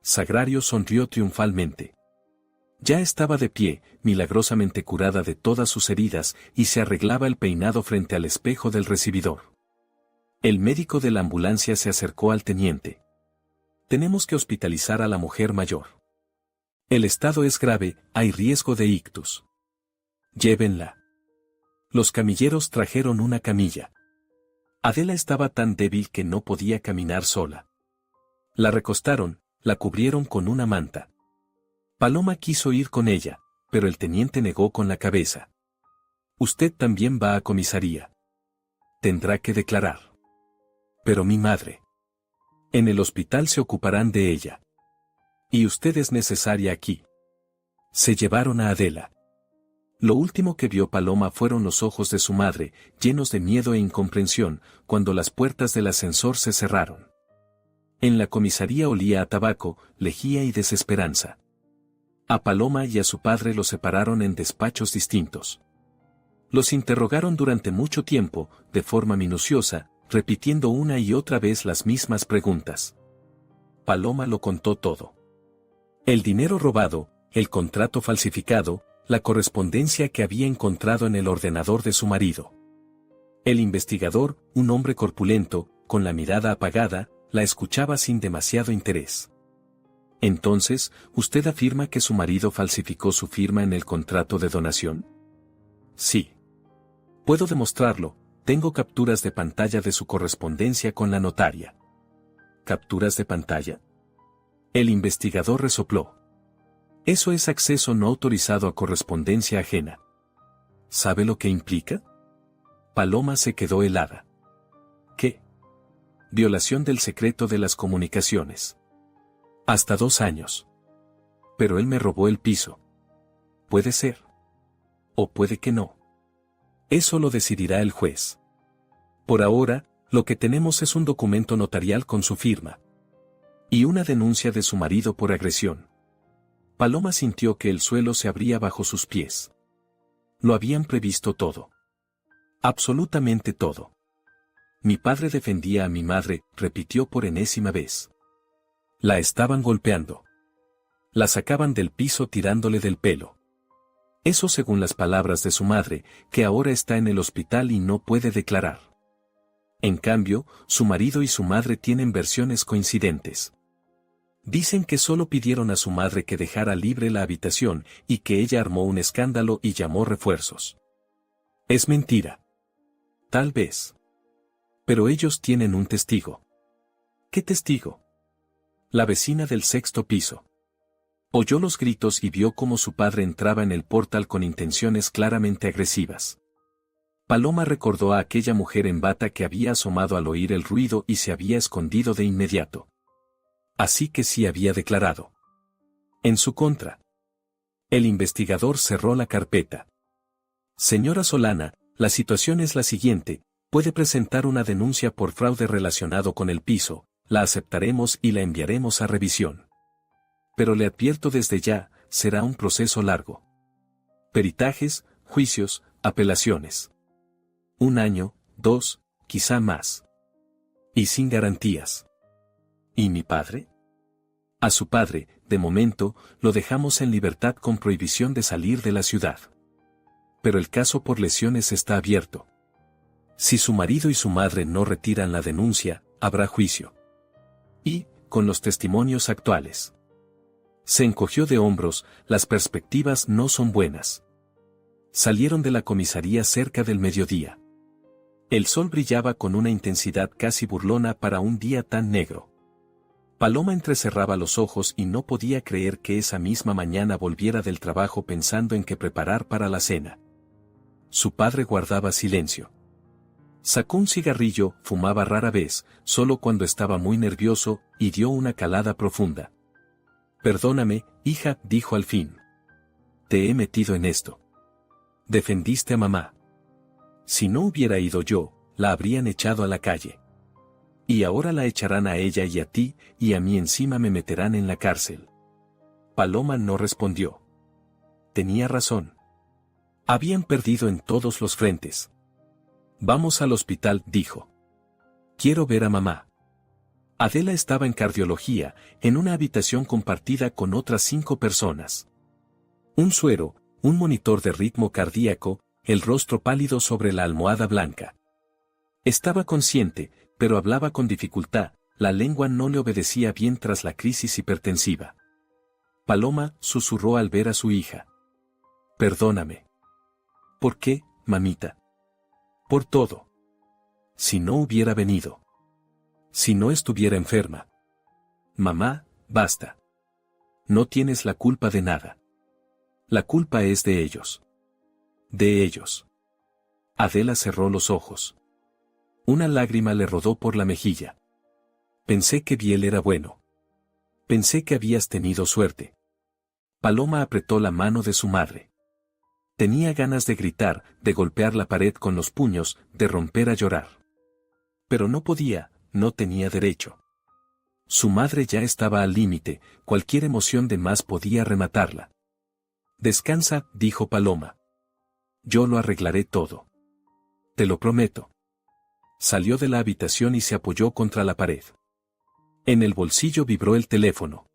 [SPEAKER 1] Sagrario sonrió triunfalmente. Ya estaba de pie, milagrosamente curada de todas sus heridas, y se arreglaba el peinado frente al espejo del recibidor. El médico de la ambulancia se acercó al teniente. Tenemos que hospitalizar a la mujer mayor. El estado es grave, hay riesgo de ictus. Llévenla. Los camilleros trajeron una camilla. Adela estaba tan débil que no podía caminar sola. La recostaron, la cubrieron con una manta. Paloma quiso ir con ella, pero el teniente negó con la cabeza. Usted también va a comisaría. Tendrá que declarar. Pero mi madre. En el hospital se ocuparán de ella. Y usted es necesaria aquí. Se llevaron a Adela. Lo último que vio Paloma fueron los ojos de su madre, llenos de miedo e incomprensión, cuando las puertas del ascensor se cerraron. En la comisaría olía a tabaco, lejía y desesperanza. A Paloma y a su padre los separaron en despachos distintos. Los interrogaron durante mucho tiempo, de forma minuciosa, repitiendo una y otra vez las mismas preguntas. Paloma lo contó todo. El dinero robado, el contrato falsificado, la correspondencia que había encontrado en el ordenador de su marido. El investigador, un hombre corpulento, con la mirada apagada, la escuchaba sin demasiado interés. Entonces, ¿usted afirma que su marido falsificó su firma en el contrato de donación? Sí. Puedo demostrarlo, tengo capturas de pantalla de su correspondencia con la notaria. ¿Capturas de pantalla? El investigador resopló. Eso es acceso no autorizado a correspondencia ajena. ¿Sabe lo que implica? Paloma se quedó helada. ¿Qué? Violación del secreto de las comunicaciones. Hasta 2 años. Pero él me robó el piso. Puede ser. O puede que no. Eso lo decidirá el juez. Por ahora, lo que tenemos es un documento notarial con su firma. Y una denuncia de su marido por agresión. Paloma sintió que el suelo se abría bajo sus pies. Lo habían previsto todo. Absolutamente todo. Mi padre defendía a mi madre, repitió por enésima vez. La estaban golpeando. La sacaban del piso tirándole del pelo. Eso según las palabras de su madre, que ahora está en el hospital y no puede declarar. En cambio, su marido y su madre tienen versiones coincidentes. Dicen que solo pidieron a su madre que dejara libre la habitación y que ella armó un escándalo y llamó refuerzos. Es mentira. Tal vez. Pero ellos tienen un testigo. ¿Qué testigo? La vecina del sexto piso. Oyó los gritos y vio cómo su padre entraba en el portal con intenciones claramente agresivas. Paloma recordó a aquella mujer en bata que había asomado al oír el ruido y se había escondido de inmediato. Así que sí había declarado. En su contra. El investigador cerró la carpeta. Señora Solana, la situación es la siguiente, puede presentar una denuncia por fraude relacionado con el piso, la aceptaremos y la enviaremos a revisión. Pero le advierto desde ya, será un proceso largo. Peritajes, juicios, apelaciones. 1 año, 2, quizá más. Y sin garantías. ¿Y mi padre? A su padre, de momento, lo dejamos en libertad con prohibición de salir de la ciudad. Pero el caso por lesiones está abierto. Si su marido y su madre no retiran la denuncia, habrá juicio. Y, con los testimonios actuales. Se encogió de hombros, las perspectivas no son buenas. Salieron de la comisaría cerca del mediodía. El sol brillaba con una intensidad casi burlona para un día tan negro. Paloma entrecerraba los ojos y no podía creer que esa misma mañana volviera del trabajo pensando en qué preparar para la cena. Su padre guardaba silencio. Sacó un cigarrillo, fumaba rara vez, solo cuando estaba muy nervioso, y dio una calada profunda. Perdóname, hija, dijo al fin. Te he metido en esto. Defendiste a mamá. Si no hubiera ido yo, la habrían echado a la calle. Y ahora la echarán a ella y a ti, y a mí encima me meterán en la cárcel. Paloma no respondió. Tenía razón. Habían perdido en todos los frentes. Vamos al hospital, dijo. Quiero ver a mamá. Adela estaba en cardiología, en una habitación compartida con otras 5 personas. Un suero, un monitor de ritmo cardíaco, el rostro pálido sobre la almohada blanca. Estaba consciente, pero hablaba con dificultad, la lengua no le obedecía bien tras la crisis hipertensiva. Paloma susurró al ver a su hija. Perdóname. ¿Por qué, mamita? Por todo. Si no hubiera venido. Si no estuviera enferma. Mamá, basta. No tienes la culpa de nada. La culpa es de ellos. De ellos. Adela cerró los ojos. Una lágrima le rodó por la mejilla. Pensé que Biel era bueno. Pensé que habías tenido suerte. Paloma apretó la mano de su madre. Tenía ganas de gritar, de golpear la pared con los puños, de romper a llorar. Pero no podía, no tenía derecho. Su madre ya estaba al límite, cualquier emoción de más podía rematarla. Descansa, dijo Paloma. Yo lo arreglaré todo. Te lo prometo. Salió de la habitación y se apoyó contra la pared. En el bolsillo vibró el teléfono.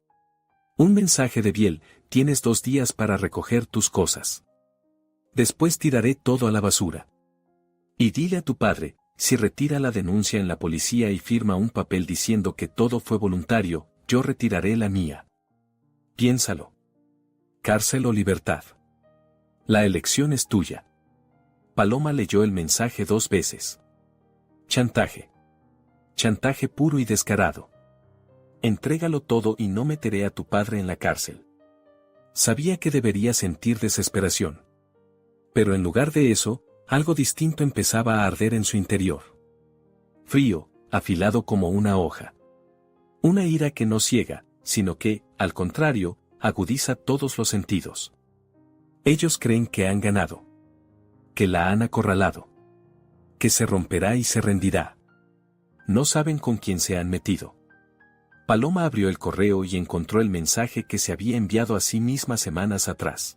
[SPEAKER 1] Un mensaje de Biel, tienes 2 días para recoger tus cosas. Después tiraré todo a la basura. Y dile a tu padre, si retira la denuncia en la policía y firma un papel diciendo que todo fue voluntario, yo retiraré la mía. Piénsalo. Cárcel o libertad. La elección es tuya. Paloma leyó el mensaje 2 veces. Chantaje. Chantaje puro y descarado. Entrégalo todo y no meteré a tu padre en la cárcel. Sabía que debería sentir desesperación. Pero en lugar de eso, algo distinto empezaba a arder en su interior. Frío, afilado como una hoja. Una ira que no ciega, sino que, al contrario, agudiza todos los sentidos. Ellos creen que han ganado. Que la han acorralado. Que se romperá y se rendirá. No saben con quién se han metido. Paloma abrió el correo y encontró el mensaje que se había enviado a sí misma semanas atrás.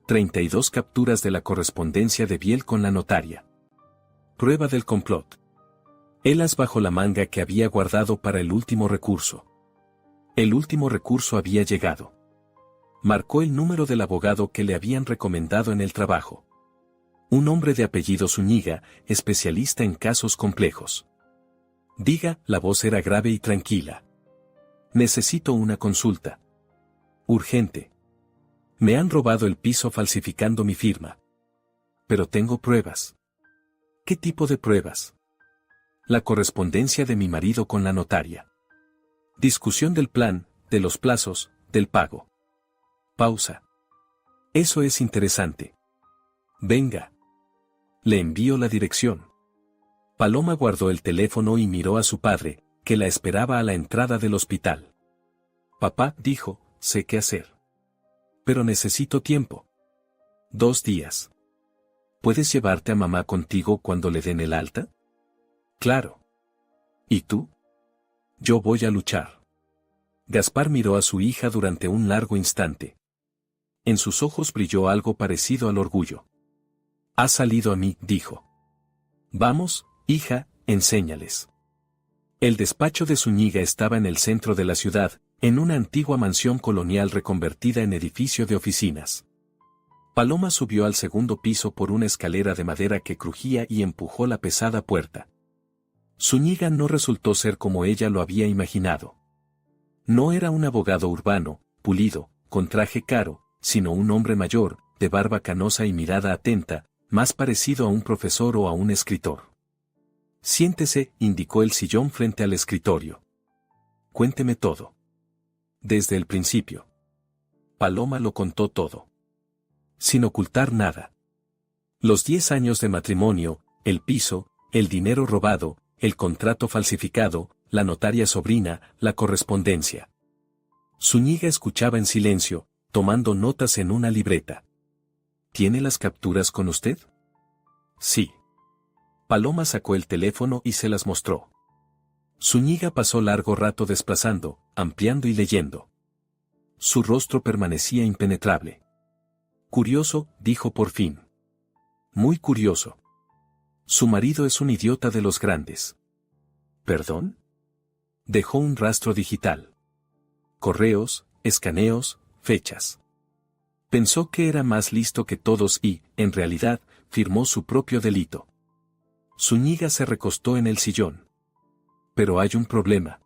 [SPEAKER 1] 32 capturas de la correspondencia de Biel con la notaria. Prueba del complot. El as bajo la manga que había guardado para el último recurso. El último recurso había llegado. Marcó el número del abogado que le habían recomendado en el trabajo. Un hombre de apellido Zúñiga, especialista en casos complejos. Diga, la voz era grave y tranquila. Necesito una consulta. Urgente. Me han robado el piso falsificando mi firma. Pero tengo pruebas. ¿Qué tipo de pruebas? La correspondencia de mi marido con la notaria. Discusión del plan, de los plazos, del pago. Pausa. Eso es interesante. Venga. Le envío la dirección. Paloma guardó el teléfono y miró a su padre, que la esperaba a la entrada del hospital. Papá, dijo, sé qué hacer. Pero necesito tiempo. 2 días. ¿Puedes llevarte a mamá contigo cuando le den el alta? Claro. ¿Y tú? Yo voy a luchar. Gaspar miró a su hija durante un largo instante. En sus ojos brilló algo parecido al orgullo. Ha salido a mí, dijo. Vamos, hija, enséñales. El despacho de Zúñiga estaba en el centro de la ciudad, en una antigua mansión colonial reconvertida en edificio de oficinas. Paloma subió al segundo piso por una escalera de madera que crujía y empujó la pesada puerta. Zúñiga no resultó ser como ella lo había imaginado. No era un abogado urbano, pulido, con traje caro, sino un hombre mayor, de barba canosa y mirada atenta, más parecido a un profesor o a un escritor. Siéntese, indicó el sillón frente al escritorio. Cuénteme todo. Desde el principio. Paloma lo contó todo. Sin ocultar nada. Los 10 años de matrimonio, el piso, el dinero robado, el contrato falsificado, la notaria sobrina, la correspondencia. Zúñiga escuchaba en silencio, tomando notas en una libreta. ¿Tiene las capturas con usted? Sí. Paloma sacó el teléfono y se las mostró. Zúñiga pasó largo rato desplazando, ampliando y leyendo. Su rostro permanecía impenetrable. Curioso, dijo por fin. Muy curioso. Su marido es un idiota de los grandes. ¿Perdón? Dejó un rastro digital. Correos, escaneos, fechas. Pensó que era más listo que todos y, en realidad, firmó su propio delito. Zúñiga se recostó en el sillón. Pero hay un problema.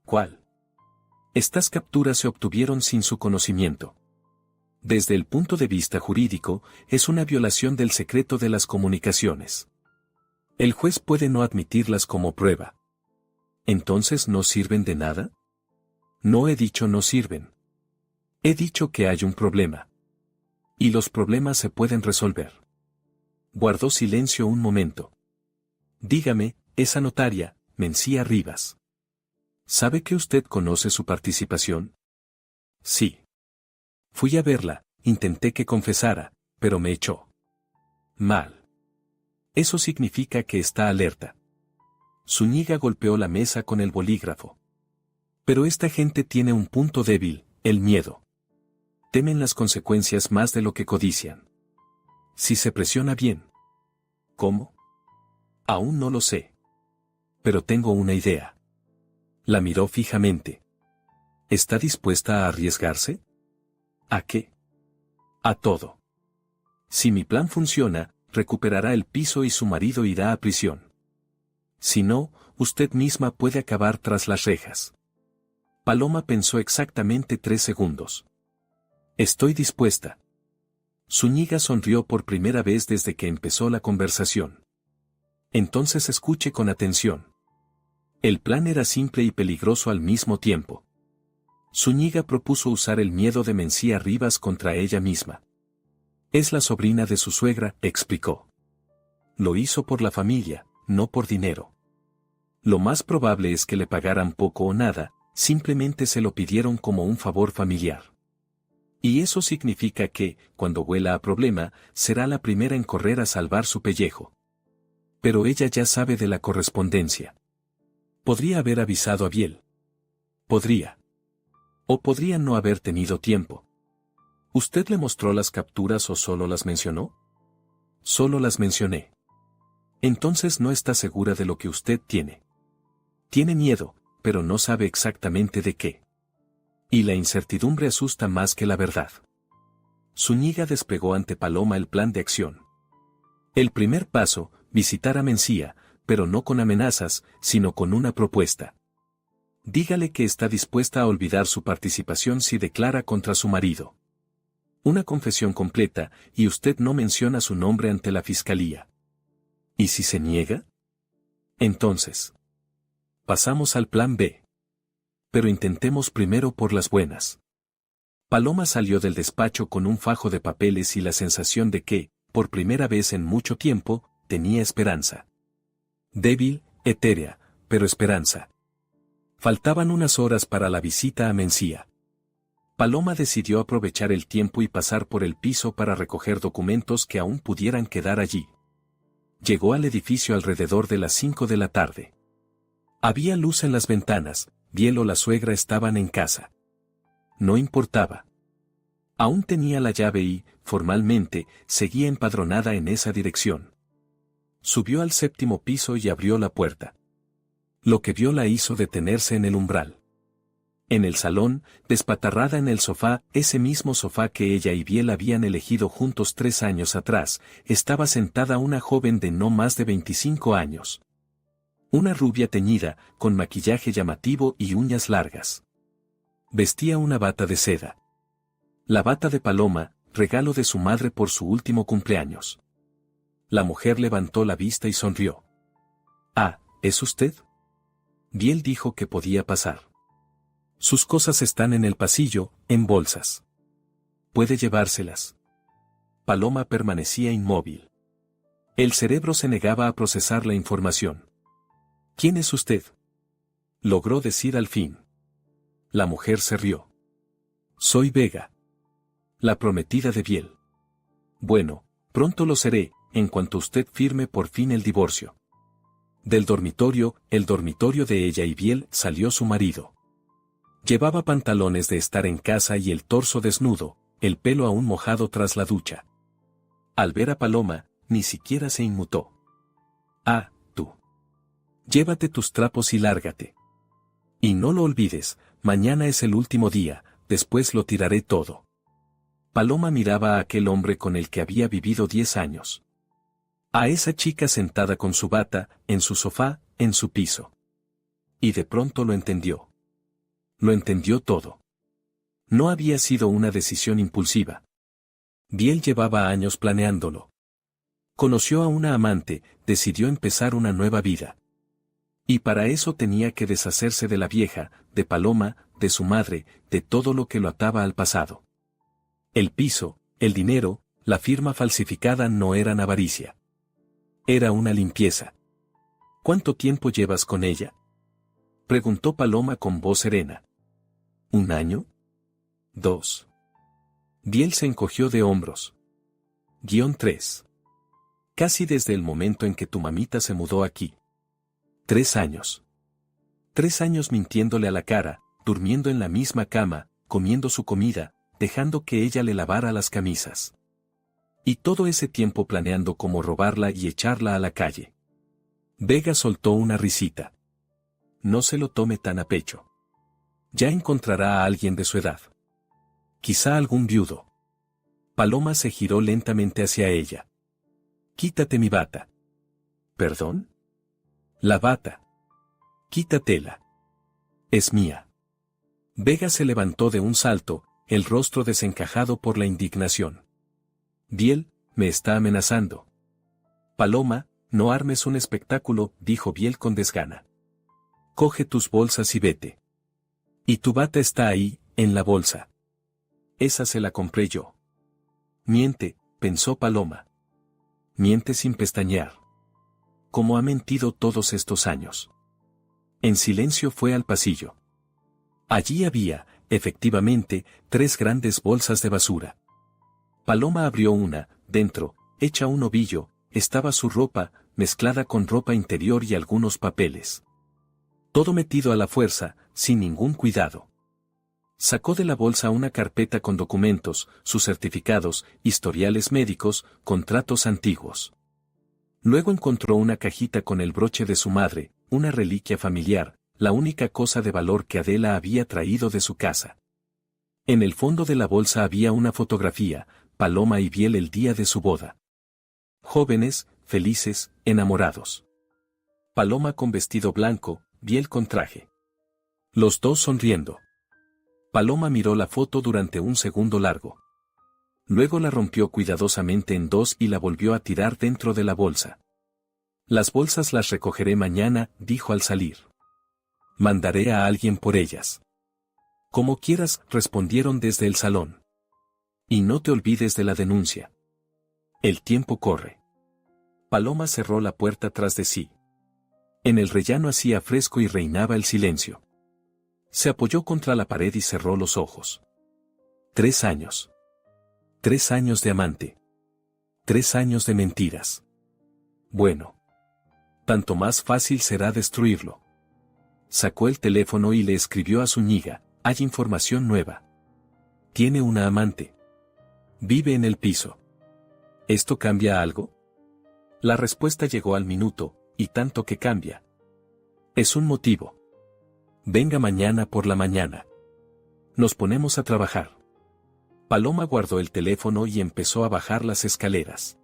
[SPEAKER 1] ¿Cuál? Estas capturas se obtuvieron sin su conocimiento. Desde el punto de vista jurídico, es una violación del secreto de las comunicaciones. El juez puede no admitirlas como prueba. ¿Entonces no sirven de nada? No he dicho no sirven. He dicho que hay un problema. Y los problemas se pueden resolver. Guardó silencio un momento. Dígame, esa notaria, Mencía Rivas. ¿Sabe que usted conoce su participación? Sí. Fui a verla, intenté que confesara, pero me echó. Mal. Eso significa que está alerta. Zúñiga golpeó la mesa con el bolígrafo. Pero esta gente tiene un punto débil, el miedo. Temen las consecuencias más de lo que codician. Si se presiona bien. ¿Cómo? Aún no lo sé. Pero tengo una idea. La miró fijamente. ¿Está dispuesta a arriesgarse? ¿A qué? A todo. Si mi plan funciona, recuperará el piso y su marido irá a prisión. Si no, usted misma puede acabar tras las rejas. Paloma pensó exactamente 3 segundos. Estoy dispuesta. Zúñiga sonrió por primera vez desde que empezó la conversación. Entonces escuche con atención. El plan era simple y peligroso al mismo tiempo. Zúñiga propuso usar el miedo de Mencía Rivas contra ella misma. Es la sobrina de su suegra, explicó. Lo hizo por la familia, no por dinero. Lo más probable es que le pagaran poco o nada, simplemente se lo pidieron como un favor familiar. Y eso significa que, cuando huela a problema, será la primera en correr a salvar su pellejo. Pero ella ya sabe de la correspondencia. Podría haber avisado a Biel. Podría. O podría no haber tenido tiempo. ¿Usted le mostró las capturas o solo las mencionó? Solo las mencioné. Entonces no está segura de lo que usted tiene. Tiene miedo, pero no sabe exactamente de qué. Y la incertidumbre asusta más que la verdad. Zúñiga desplegó ante Paloma el plan de acción. El primer paso, visitar a Mencía, pero no con amenazas, sino con una propuesta. Dígale que está dispuesta a olvidar su participación si declara contra su marido. Una confesión completa, y usted no menciona su nombre ante la fiscalía. ¿Y si se niega? Entonces, pasamos al plan B. Pero intentemos primero por las buenas. Paloma salió del despacho con un fajo de papeles y la sensación de que, por primera vez en mucho tiempo, tenía esperanza. Débil, etérea, pero esperanza. Faltaban unas horas para la visita a Mencía. Paloma decidió aprovechar el tiempo y pasar por el piso para recoger documentos que aún pudieran quedar allí. Llegó al edificio alrededor de las 5 de la tarde. Había luz en las ventanas, Biel o la suegra estaban en casa. No importaba. Aún tenía la llave y, formalmente, seguía empadronada en esa dirección. Subió al 7º piso y abrió la puerta. Lo que vio la hizo detenerse en el umbral. En el salón, despatarrada en el sofá, ese mismo sofá que ella y Biel habían elegido juntos 3 años atrás, estaba sentada una joven de no más de 25 años. Una rubia teñida, con maquillaje llamativo y uñas largas. Vestía una bata de seda. La bata de Paloma, regalo de su madre por su último cumpleaños. La mujer levantó la vista y sonrió. «Ah, ¿es usted?» Biel dijo que podía pasar. «Sus cosas están en el pasillo, en bolsas. Puede llevárselas». Paloma permanecía inmóvil. El cerebro se negaba a procesar la información. «¿Quién es usted?», logró decir al fin. La mujer se rió. «Soy Vega, la prometida de Biel». «Bueno, pronto lo seré, en cuanto usted firme por fin el divorcio». Del dormitorio, el dormitorio de ella y Biel, salió su marido. Llevaba pantalones de estar en casa y el torso desnudo, el pelo aún mojado tras la ducha. Al ver a Paloma, ni siquiera se inmutó. «Ah, tú. Llévate tus trapos y lárgate. Y no lo olvides, mañana es el último día, después lo tiraré todo». Paloma miraba a aquel hombre con el que había vivido 10 años. A esa chica sentada con su bata, en su sofá, en su piso. Y de pronto lo entendió. Lo entendió todo. No había sido una decisión impulsiva. Biel llevaba años planeándolo. Conoció a una amante, decidió empezar una nueva vida. Y para eso tenía que deshacerse de la vieja, de Paloma, de su madre, de todo lo que lo ataba al pasado. El piso, el dinero, la firma falsificada no eran avaricia. Era una limpieza. «¿Cuánto tiempo llevas con ella?», preguntó Paloma con voz serena. «¿1 año? 2. Biel se encogió de hombros. -3. Casi desde el momento en que tu mamita se mudó aquí. 3 años. 3 años mintiéndole a la cara, durmiendo en la misma cama, comiendo su comida, dejando que ella le lavara las camisas. Y todo ese tiempo planeando cómo robarla y echarla a la calle». Vega soltó una risita. «No se lo tome tan a pecho. Ya encontrará a alguien de su edad. Quizá algún viudo». Paloma se giró lentamente hacia ella. «Quítate mi bata». «¿Perdón?». «La bata. Quítatela. Es mía». Vega se levantó de un salto, el rostro desencajado por la indignación. «Biel, me está amenazando». «Paloma, no armes un espectáculo», dijo Biel con desgana. «Coge tus bolsas y vete». «Y tu bata está ahí, en la bolsa». «Esa se la compré yo». «Miente», pensó Paloma. «Miente sin pestañear. Como ha mentido todos estos años». En silencio fue al pasillo. Allí había, efectivamente, 3 grandes bolsas de basura. Paloma abrió una, dentro, hecha un ovillo, estaba su ropa, mezclada con ropa interior y algunos papeles. Todo metido a la fuerza, sin ningún cuidado. Sacó de la bolsa una carpeta con documentos, sus certificados, historiales médicos, contratos antiguos. Luego encontró una cajita con el broche de su madre, una reliquia familiar, la única cosa de valor que Adela había traído de su casa. En el fondo de la bolsa había una fotografía, Paloma y Biel el día de su boda. Jóvenes, felices, enamorados. Paloma con vestido blanco, Biel con traje. Los dos sonriendo. Paloma miró la foto durante un segundo largo. Luego la rompió cuidadosamente en dos y la volvió a tirar dentro de la bolsa. Las bolsas las recogeré mañana, dijo al salir. Mandaré a alguien por ellas. Como quieras, respondieron desde el salón. Y no te olvides de la denuncia. El tiempo corre. Paloma cerró la puerta tras de sí. En el rellano hacía fresco y reinaba el silencio. Se apoyó contra la pared y cerró los ojos. 3 años. 3 años de amante. 3 años de mentiras. Bueno. Tanto más fácil será destruirlo. Sacó el teléfono y le escribió a Zúñiga: hay información nueva. Tiene una amante. Vive en el piso. ¿Esto cambia algo? La respuesta llegó al minuto, y tanto que cambia. Es un motivo. Venga mañana por la mañana. Nos ponemos a trabajar. Paloma guardó el teléfono y empezó a bajar las escaleras.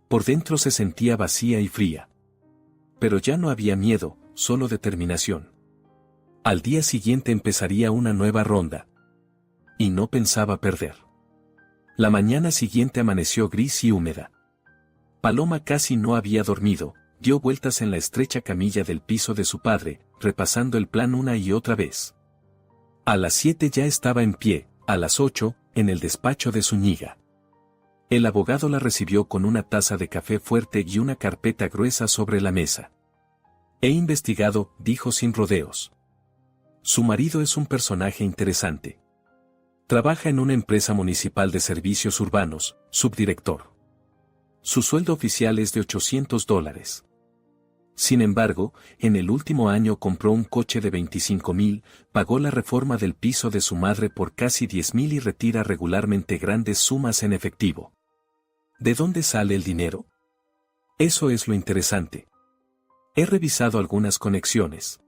[SPEAKER 1] Por dentro se sentía vacía y fría. Pero ya no había miedo, solo determinación. Al día siguiente empezaría una nueva ronda. Y no pensaba perder. La mañana siguiente amaneció gris y húmeda. Paloma casi no había dormido, dio vueltas en la estrecha camilla del piso de su padre, repasando el plan una y otra vez. A las 7 ya estaba en pie, a las 8, en el despacho de Zúñiga. El abogado la recibió con una taza de café fuerte y una carpeta gruesa sobre la mesa. He investigado, dijo sin rodeos. Su marido es un personaje interesante. Trabaja en una empresa municipal de servicios urbanos, subdirector. Su sueldo oficial es de $800. Sin embargo, en el último año compró un coche de 25,000, pagó la reforma del piso de su madre por casi 10,000 y retira regularmente grandes sumas en efectivo. ¿De dónde sale el dinero? Eso es lo interesante. He revisado algunas conexiones.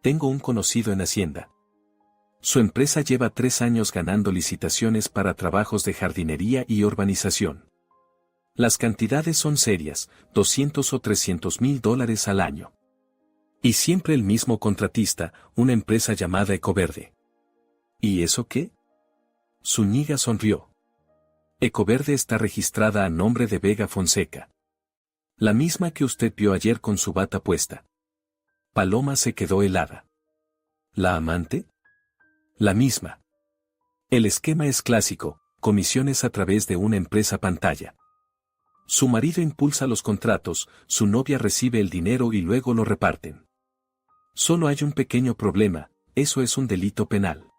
[SPEAKER 1] Tengo un conocido en Hacienda. Su empresa lleva 3 años ganando licitaciones para trabajos de jardinería y urbanización. Las cantidades son serias, 200 o 300,000 dólares al año. Y siempre el mismo contratista, una empresa llamada Ecoverde. ¿Y eso qué? Zúñiga sonrió. Ecoverde está registrada a nombre de Vega Fonseca. La misma que usted vio ayer con su bata puesta. Paloma se quedó helada. ¿La amante? La misma. El esquema es clásico, comisiones a través de una empresa pantalla. Su marido impulsa los contratos, su novia recibe el dinero y luego lo reparten. Solo hay un pequeño problema, eso es un delito penal.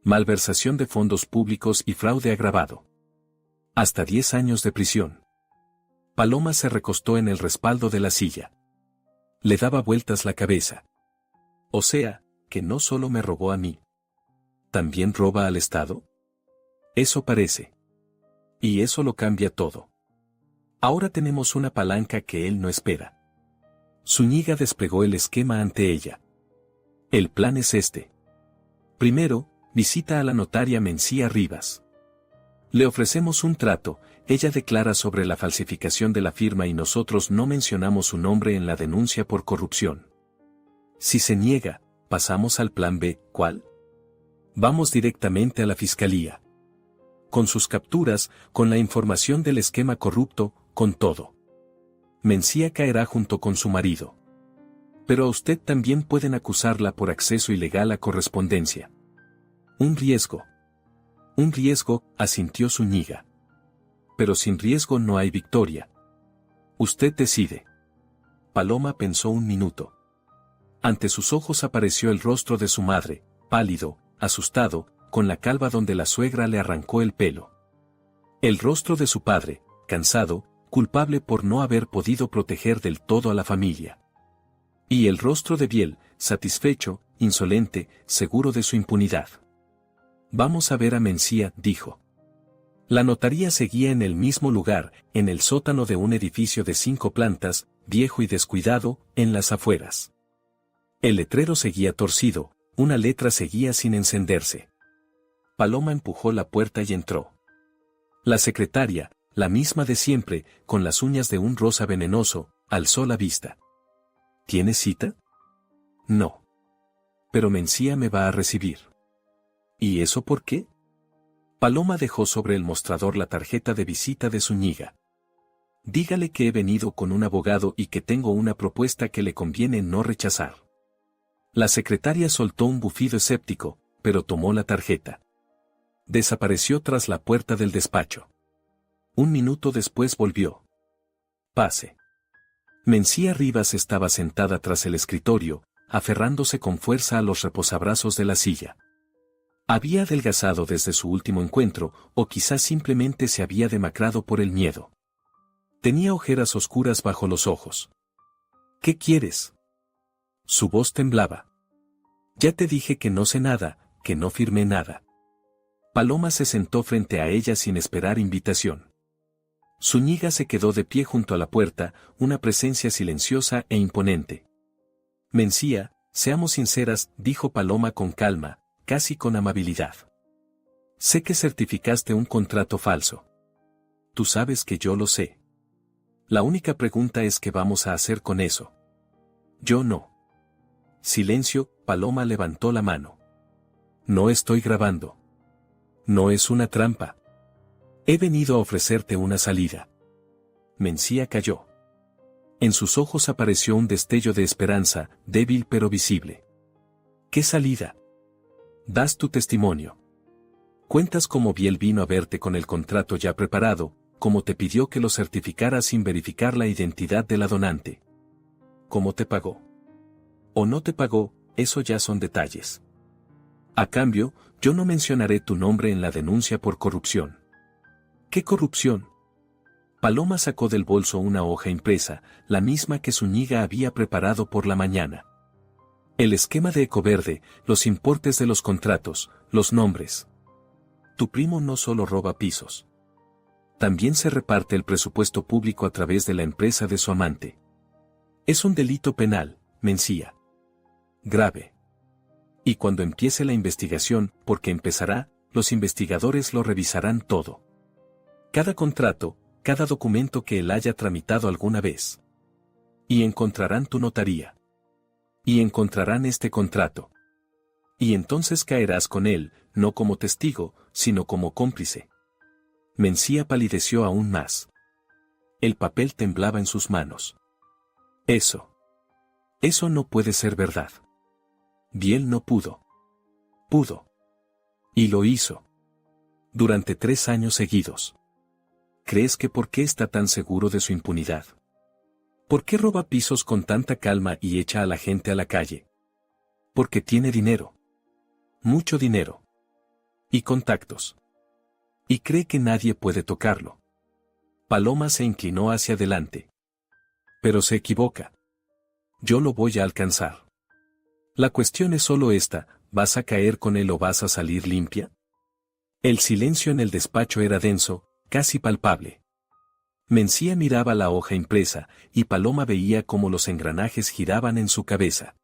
[SPEAKER 1] Malversación de fondos públicos y fraude agravado. Hasta 10 años de prisión. Paloma se recostó en el respaldo de la silla. Le daba vueltas la cabeza. O sea, que no solo me robó a mí. ¿También roba al Estado? Eso parece. Y eso lo cambia todo. Ahora tenemos una palanca que él no espera. Zúñiga desplegó el esquema ante ella. El plan es este. Primero, visita a la notaria Mencía Rivas. Le ofrecemos un trato, ella declara sobre la falsificación de la firma y nosotros no mencionamos su nombre en la denuncia por corrupción. Si se niega, pasamos al plan B, ¿cuál? Vamos directamente a la fiscalía. Con sus capturas, con la información del esquema corrupto, con todo. Mencía caerá junto con su marido. Pero a usted también pueden acusarla por acceso ilegal a correspondencia. Un riesgo. Un riesgo, asintió Zúñiga. Pero sin riesgo no hay victoria. Usted decide. Paloma pensó un minuto. Ante sus ojos apareció el rostro de su madre, pálido, asustado, con la calva donde la suegra le arrancó el pelo. El rostro de su padre, cansado, culpable por no haber podido proteger del todo a la familia. Y el rostro de Biel, satisfecho, insolente, seguro de su impunidad. Vamos a ver a Mencía, dijo. La notaría seguía en el mismo lugar, en el sótano de un edificio de 5 plantas, viejo y descuidado, en las afueras. El letrero seguía torcido, una letra seguía sin encenderse. Paloma empujó la puerta y entró. La secretaria, la misma de siempre, con las uñas de un rosa venenoso, alzó la vista. ¿Tienes cita? No. Pero Mencía me va a recibir. ¿Y eso por qué? Paloma dejó sobre el mostrador la tarjeta de visita de Zúñiga. Dígale que he venido con un abogado y que tengo una propuesta que le conviene no rechazar. La secretaria soltó un bufido escéptico, pero tomó la tarjeta. Desapareció tras la puerta del despacho. Un minuto después volvió. Pase. Mencía Rivas estaba sentada tras el escritorio, aferrándose con fuerza a los reposabrazos de la silla. Había adelgazado desde su último encuentro, o quizás simplemente se había demacrado por el miedo. Tenía ojeras oscuras bajo los ojos. ¿Qué quieres? Su voz temblaba. Ya te dije que no sé nada, que no firmé nada. Paloma se sentó frente a ella sin esperar invitación. Zúñiga se quedó de pie junto a la puerta, una presencia silenciosa e imponente. Mencía, seamos sinceras, dijo Paloma con calma, casi con amabilidad. Sé que certificaste un contrato falso. Tú sabes que yo lo sé. La única pregunta es qué vamos a hacer con eso. Yo no. Silencio, Paloma levantó la mano. No estoy grabando. No es una trampa. He venido a ofrecerte una salida. Mencía calló. En sus ojos apareció un destello de esperanza, débil pero visible. ¿Qué salida? Das tu testimonio. Cuentas cómo Biel vino a verte con el contrato ya preparado, cómo te pidió que lo certificara sin verificar la identidad de la donante. ¿Cómo te pagó? O no te pagó, eso ya son detalles. A cambio, yo no mencionaré tu nombre en la denuncia por corrupción. ¿Qué corrupción? Paloma sacó del bolso una hoja impresa, la misma que Zúñiga había preparado por la mañana. El esquema de Ecoverde, los importes de los contratos, los nombres. Tu primo no solo roba pisos. También se reparte el presupuesto público a través de la empresa de su amante. Es un delito penal, Mencía. Grave. Y cuando empiece la investigación, porque empezará, los investigadores lo revisarán todo. Cada contrato, cada documento que él haya tramitado alguna vez. Y encontrarán tu notaría. Y encontrarán este contrato. Y entonces caerás con él, no como testigo, sino como cómplice. Mencía palideció aún más. El papel temblaba en sus manos. Eso no puede ser verdad. Biel no pudo. Pudo. Y lo hizo. Durante 3 años seguidos. ¿Crees que por qué está tan seguro de su impunidad? ¿Por qué roba pisos con tanta calma y echa a la gente a la calle? Porque tiene dinero. Mucho dinero. Y contactos. Y cree que nadie puede tocarlo. Paloma se inclinó hacia adelante. Pero se equivoca. Yo lo voy a alcanzar. La cuestión es solo esta, ¿vas a caer con él o vas a salir limpia? El silencio en el despacho era denso, casi palpable. Mencía miraba la hoja impresa, y Paloma veía cómo los engranajes giraban en su cabeza.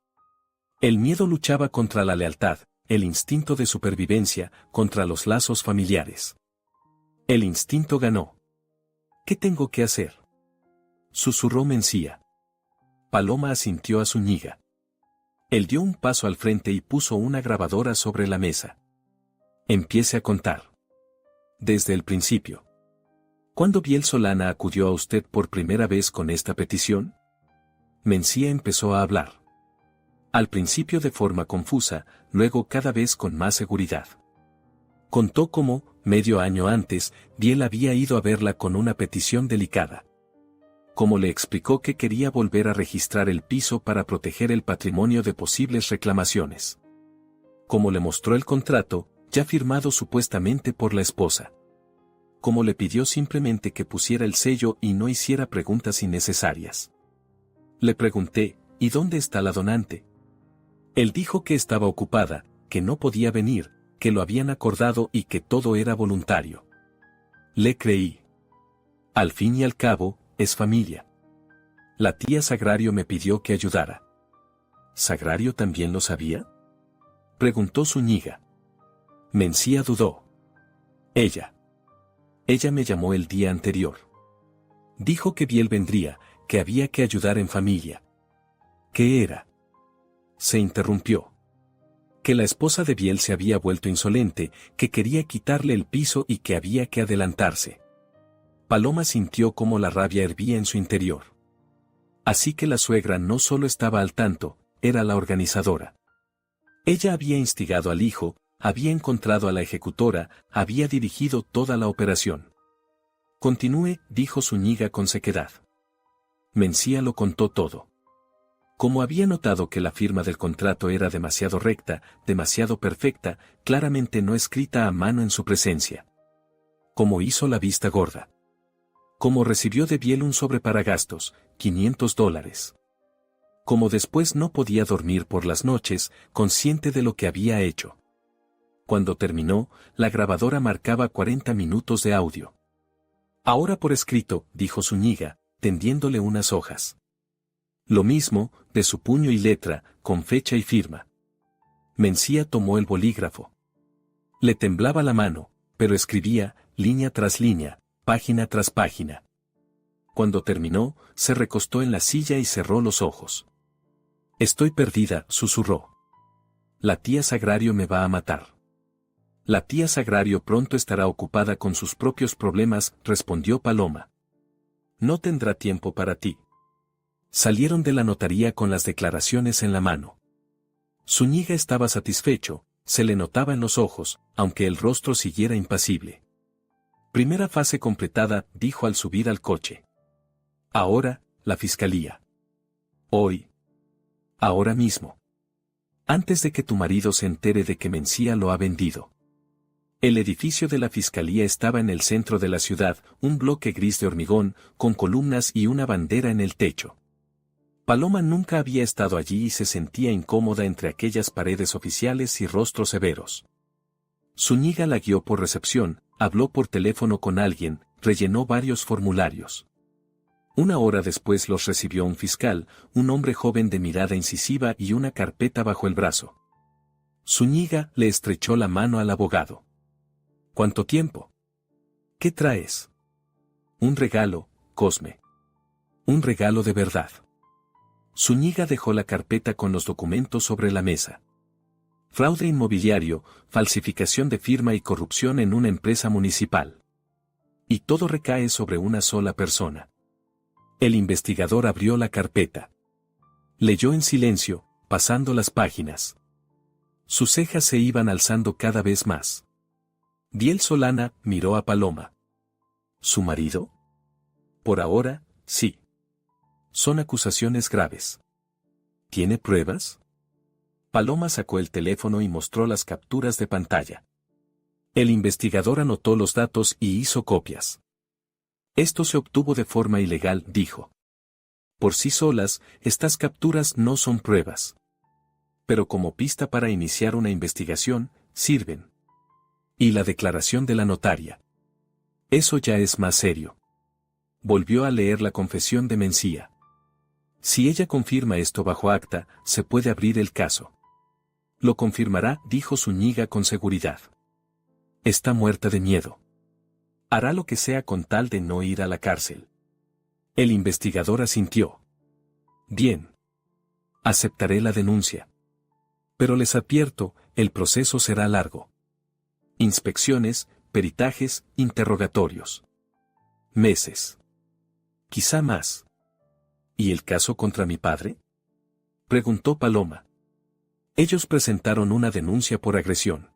[SPEAKER 1] El miedo luchaba contra la lealtad, el instinto de supervivencia, contra los lazos familiares. El instinto ganó. ¿Qué tengo que hacer? Susurró Mencía. Paloma asintió a Zúñiga. Él dio un paso al frente y puso una grabadora sobre la mesa. Empiece a contar. Desde el principio. ¿Cuándo Biel Solana acudió a usted por primera vez con esta petición? Mencía empezó a hablar. Al principio de forma confusa, luego cada vez con más seguridad. Contó cómo, medio año antes, Biel había ido a verla con una petición delicada. Cómo le explicó que quería volver a registrar el piso para proteger el patrimonio de posibles reclamaciones. Cómo le mostró el contrato, ya firmado supuestamente por la esposa. Cómo le pidió simplemente que pusiera el sello y no hiciera preguntas innecesarias. Le pregunté, ¿Y dónde está la donante? Él dijo que estaba ocupada, que no podía venir, que lo habían acordado y que todo era voluntario. Le creí. Al fin y al cabo, es familia. La tía Sagrario me pidió que ayudara. ¿Sagrario también lo sabía?, preguntó Zúñiga. Mencía dudó. Ella me llamó el día anterior. Dijo que Biel vendría, que había que ayudar en familia. ¿Qué era? Se interrumpió. Que la esposa de Biel se había vuelto insolente, que quería quitarle el piso y que había que adelantarse. Paloma sintió cómo la rabia hervía en su interior. Así que la suegra no solo estaba al tanto, era la organizadora. Ella había instigado al hijo, había encontrado a la ejecutora, había dirigido toda la operación. Continúe, dijo Zúñiga con sequedad. Mencía lo contó todo. Como había notado que la firma del contrato era demasiado recta, demasiado perfecta, claramente no escrita a mano en su presencia. Como hizo la vista gorda. Como recibió de Biel un sobre para gastos, $500. Como después no podía dormir por las noches, consciente de lo que había hecho. Cuando terminó, la grabadora marcaba 40 minutos de audio. Ahora por escrito, dijo Zúñiga, tendiéndole unas hojas. Lo mismo, de su puño y letra, con fecha y firma. Mencía tomó el bolígrafo. Le temblaba la mano, pero escribía, línea tras línea, página tras página. Cuando terminó, se recostó en la silla y cerró los ojos. Estoy perdida, susurró. La tía Sagrario me va a matar. La tía Sagrario pronto estará ocupada con sus propios problemas, respondió Paloma. No tendrá tiempo para ti. Salieron de la notaría con las declaraciones en la mano. Zúñiga estaba satisfecho, se le notaba en los ojos, aunque el rostro siguiera impasible. Primera fase completada, dijo al subir al coche. Ahora, la fiscalía. Hoy. Ahora mismo. Antes de que tu marido se entere de que Mencía lo ha vendido. El edificio de la fiscalía estaba en el centro de la ciudad, un bloque gris de hormigón, con columnas y una bandera en el techo. Paloma nunca había estado allí y se sentía incómoda entre aquellas paredes oficiales y rostros severos. Zúñiga la guió por recepción, habló por teléfono con alguien, rellenó varios formularios. Una hora después los recibió un fiscal, un hombre joven de mirada incisiva y una carpeta bajo el brazo. Zúñiga le estrechó la mano al abogado. ¿Cuánto tiempo? ¿Qué traes? Un regalo, Cosme. Un regalo de verdad. Zúñiga dejó la carpeta con los documentos sobre la mesa. Fraude inmobiliario, falsificación de firma y corrupción en una empresa municipal. Y todo recae sobre una sola persona. El investigador abrió la carpeta. Leyó en silencio, pasando las páginas. Sus cejas se iban alzando cada vez más. Biel Solana miró a Paloma. ¿Su marido? Por ahora, sí. Son acusaciones graves. ¿Tiene pruebas? Paloma sacó el teléfono y mostró las capturas de pantalla. El investigador anotó los datos y hizo copias. Esto se obtuvo de forma ilegal, dijo. Por sí solas, estas capturas no son pruebas. Pero como pista para iniciar una investigación, sirven. Y la declaración de la notaria. Eso ya es más serio. Volvió a leer la confesión de Mencía. Si ella confirma esto bajo acta, se puede abrir el caso. Lo confirmará, dijo Zúñiga con seguridad. Está muerta de miedo. Hará lo que sea con tal de no ir a la cárcel. El investigador asintió. Bien. Aceptaré la denuncia. Pero les advierto, el proceso será largo. Inspecciones, peritajes, interrogatorios. Meses. Quizá más. ¿Y el caso contra mi padre? Preguntó Paloma. Ellos presentaron una denuncia por agresión.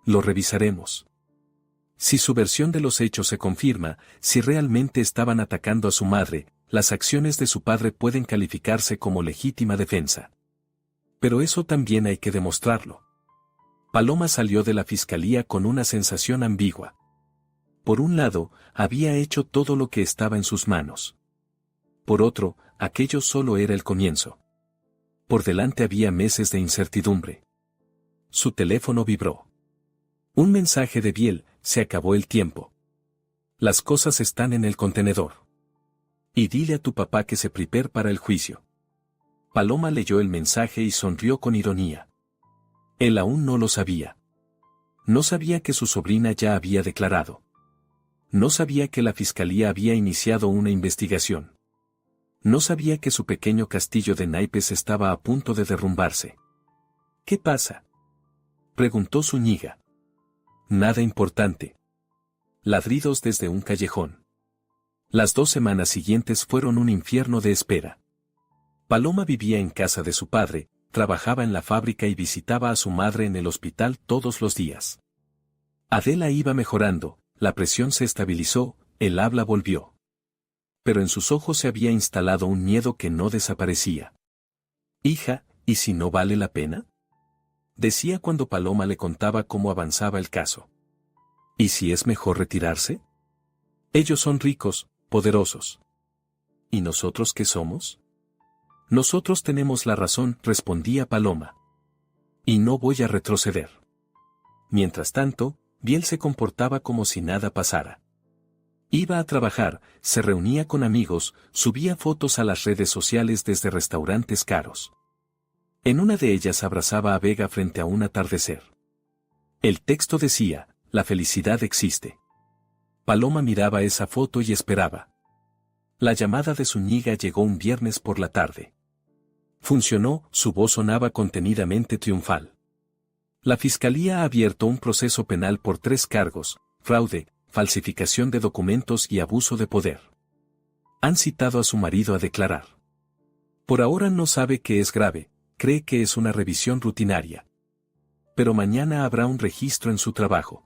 [SPEAKER 1] Lo revisaremos. Si su versión de los hechos se confirma, si realmente estaban atacando a su madre, las acciones de su padre pueden calificarse como legítima defensa. Pero eso también hay que demostrarlo. Paloma salió de la fiscalía con una sensación ambigua. Por un lado, había hecho todo lo que estaba en sus manos. Por otro, aquello solo era el comienzo. Por delante había meses de incertidumbre. Su teléfono vibró. Un mensaje de Biel: se acabó el tiempo. Las cosas están en el contenedor. Y dile a tu papá que se prepare para el juicio. Paloma leyó el mensaje y sonrió con ironía. Él aún no lo sabía. No sabía que su sobrina ya había declarado. No sabía que la fiscalía había iniciado una investigación. No sabía que su pequeño castillo de naipes estaba a punto de derrumbarse. ¿Qué pasa?, preguntó Zúñiga. Nada importante. Ladridos desde un callejón. Las 2 semanas siguientes fueron un infierno de espera. Paloma vivía en casa de su padre, trabajaba en la fábrica y visitaba a su madre en el hospital todos los días. Adela iba mejorando, la presión se estabilizó, el habla volvió. Pero en sus ojos se había instalado un miedo que no desaparecía. Hija, ¿y si no vale la pena?, decía cuando Paloma le contaba cómo avanzaba el caso. ¿Y si es mejor retirarse? Ellos son ricos, poderosos. ¿Y nosotros qué somos? Nosotros tenemos la razón, respondía Paloma. Y no voy a retroceder. Mientras tanto, Biel se comportaba como si nada pasara. Iba a trabajar, se reunía con amigos, subía fotos a las redes sociales desde restaurantes caros. En una de ellas abrazaba a Vega frente a un atardecer. El texto decía: la felicidad existe. Paloma miraba esa foto y esperaba. La llamada de Zúñiga llegó un viernes por la tarde. Funcionó, su voz sonaba contenidamente triunfal. La fiscalía ha abierto un proceso penal por 3 cargos: fraude, falsificación de documentos y abuso de poder. Han citado a su marido a declarar. Por ahora no sabe que es grave, cree que es una revisión rutinaria. Pero mañana habrá un registro en su trabajo.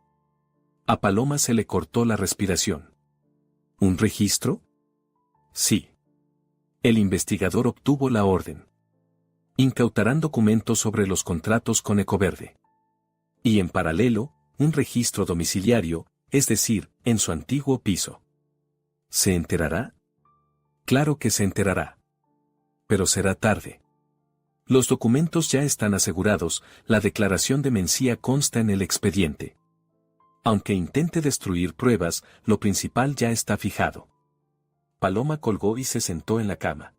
[SPEAKER 1] A Paloma se le cortó la respiración. ¿Un registro? Sí. El investigador obtuvo la orden. Incautarán documentos sobre los contratos con Ecoverde. Y en paralelo, un registro domiciliario, es decir, en su antiguo piso. ¿Se enterará? Claro que se enterará. Pero será tarde. Los documentos ya están asegurados, la declaración de Mencía consta en el expediente. Aunque intente destruir pruebas, lo principal ya está fijado. Paloma colgó y se sentó en la cama.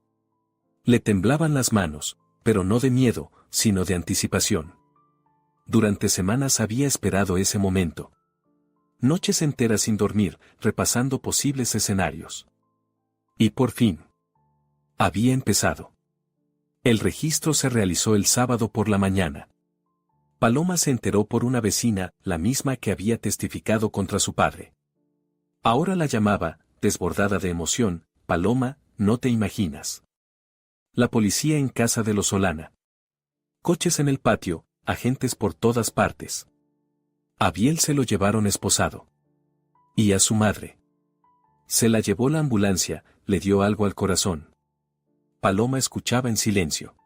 [SPEAKER 1] Le temblaban las manos, pero no de miedo, sino de anticipación. Durante semanas había esperado ese momento. Noches enteras sin dormir, repasando posibles escenarios. Y por fin. Había empezado. El registro se realizó el sábado por la mañana. Paloma se enteró por una vecina, la misma que había testificado contra su padre. Ahora la llamaba, desbordada de emoción: Paloma, no te imaginas. La policía en casa de los Solana. Coches en el patio, agentes por todas partes. A Biel se lo llevaron esposado. Y a su madre. Se la llevó la ambulancia, le dio algo al corazón. Paloma escuchaba en silencio.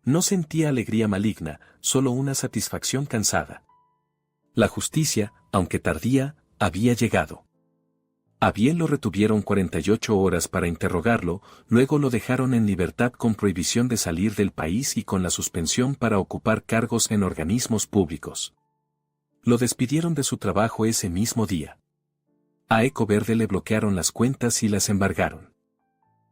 [SPEAKER 1] No sentía alegría maligna, solo una satisfacción cansada. La justicia, aunque tardía, había llegado. A Biel lo retuvieron 48 horas para interrogarlo, luego lo dejaron en libertad con prohibición de salir del país y con la suspensión para ocupar cargos en organismos públicos. Lo despidieron de su trabajo ese mismo día. A Ecoverde le bloquearon las cuentas y las embargaron.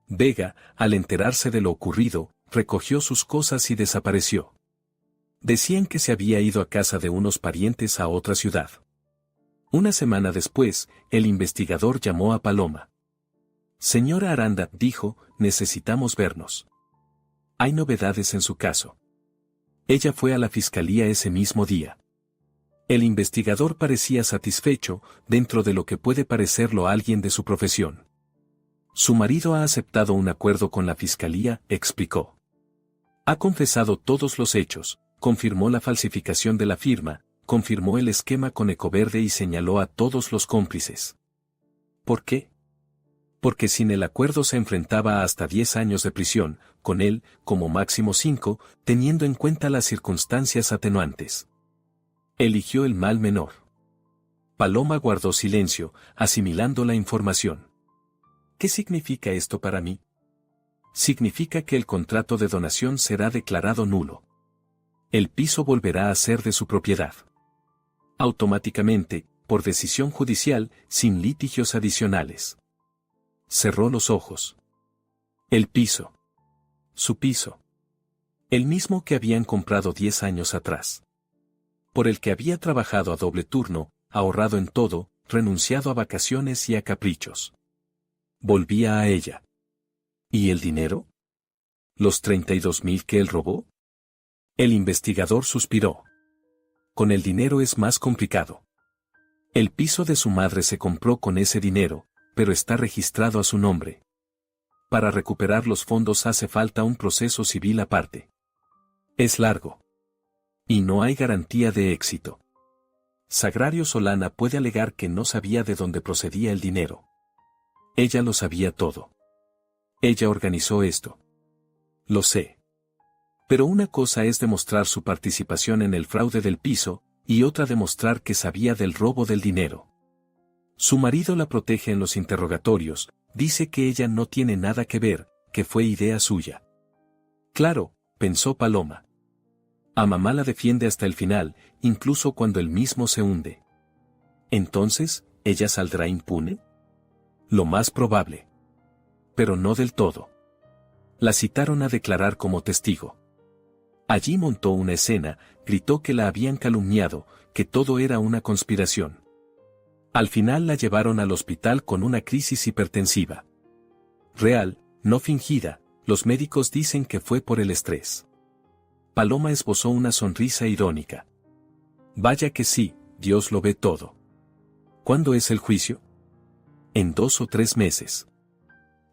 [SPEAKER 1] Vega, al enterarse de lo ocurrido, recogió sus cosas y desapareció. Decían que se había ido a casa de unos parientes a otra ciudad. Una semana después, el investigador llamó a Paloma. Señora Aranda, dijo, necesitamos vernos. Hay novedades en su caso. Ella fue a la fiscalía ese mismo día. El investigador parecía satisfecho, dentro de lo que puede parecerlo a alguien de su profesión. Su marido ha aceptado un acuerdo con la fiscalía, explicó. Ha confesado todos los hechos, confirmó la falsificación de la firma, confirmó el esquema con Ecoverde y señaló a todos los cómplices. ¿Por qué? Porque sin el acuerdo se enfrentaba a hasta 10 años de prisión, con él, como máximo 5, teniendo en cuenta las circunstancias atenuantes. Eligió el mal menor. Paloma guardó silencio, asimilando la información. ¿Qué significa esto para mí? significa que el contrato de donación será declarado nulo. El piso volverá a ser de su propiedad. Automáticamente, por decisión judicial, sin litigios adicionales. Cerró los ojos. El piso. Su piso. El mismo que habían comprado 10 años atrás. Por el que había trabajado a doble turno, ahorrado en todo, renunciado a vacaciones y a caprichos. Volvía a ella. ¿Y el dinero? ¿Los 32.000 que él robó? El investigador suspiró. Con el dinero es más complicado. El piso de su madre se compró con ese dinero, pero está registrado a su nombre. Para recuperar los fondos hace falta un proceso civil aparte. Es largo. Y no hay garantía de éxito. Sagrario Solana puede alegar que no sabía de dónde procedía el dinero. Ella lo sabía todo. Ella organizó esto. Lo sé. Pero una cosa es demostrar su participación en el fraude del piso, y otra demostrar que sabía del robo del dinero. Su marido la protege en los interrogatorios, dice que ella no tiene nada que ver, que fue idea suya. Claro, pensó Paloma. A mamá la defiende hasta el final, incluso cuando él mismo se hunde. Entonces, ¿ella saldrá impune? Lo más probable. Pero no del todo. La citaron a declarar como testigo. Allí montó una escena, gritó que la habían calumniado, que todo era una conspiración. Al final la llevaron al hospital con una crisis hipertensiva. Real, no fingida, los médicos dicen que fue por el estrés. Paloma esbozó una sonrisa irónica. Vaya que sí, Dios lo ve todo. ¿Cuándo es el juicio? En 2 o 3 meses.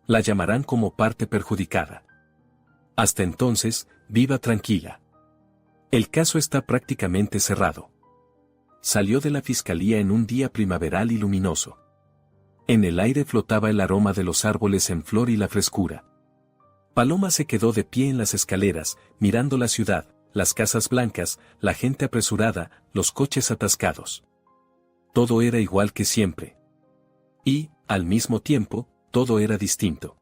[SPEAKER 1] La llamarán como parte perjudicada. Hasta entonces, viva tranquila. El caso está prácticamente cerrado. Salió de la fiscalía en un día primaveral y luminoso. En el aire flotaba el aroma de los árboles en flor y la frescura. Paloma se quedó de pie en las escaleras, mirando la ciudad, las casas blancas, la gente apresurada, los coches atascados. Todo era igual que siempre. Y, al mismo tiempo, todo era distinto.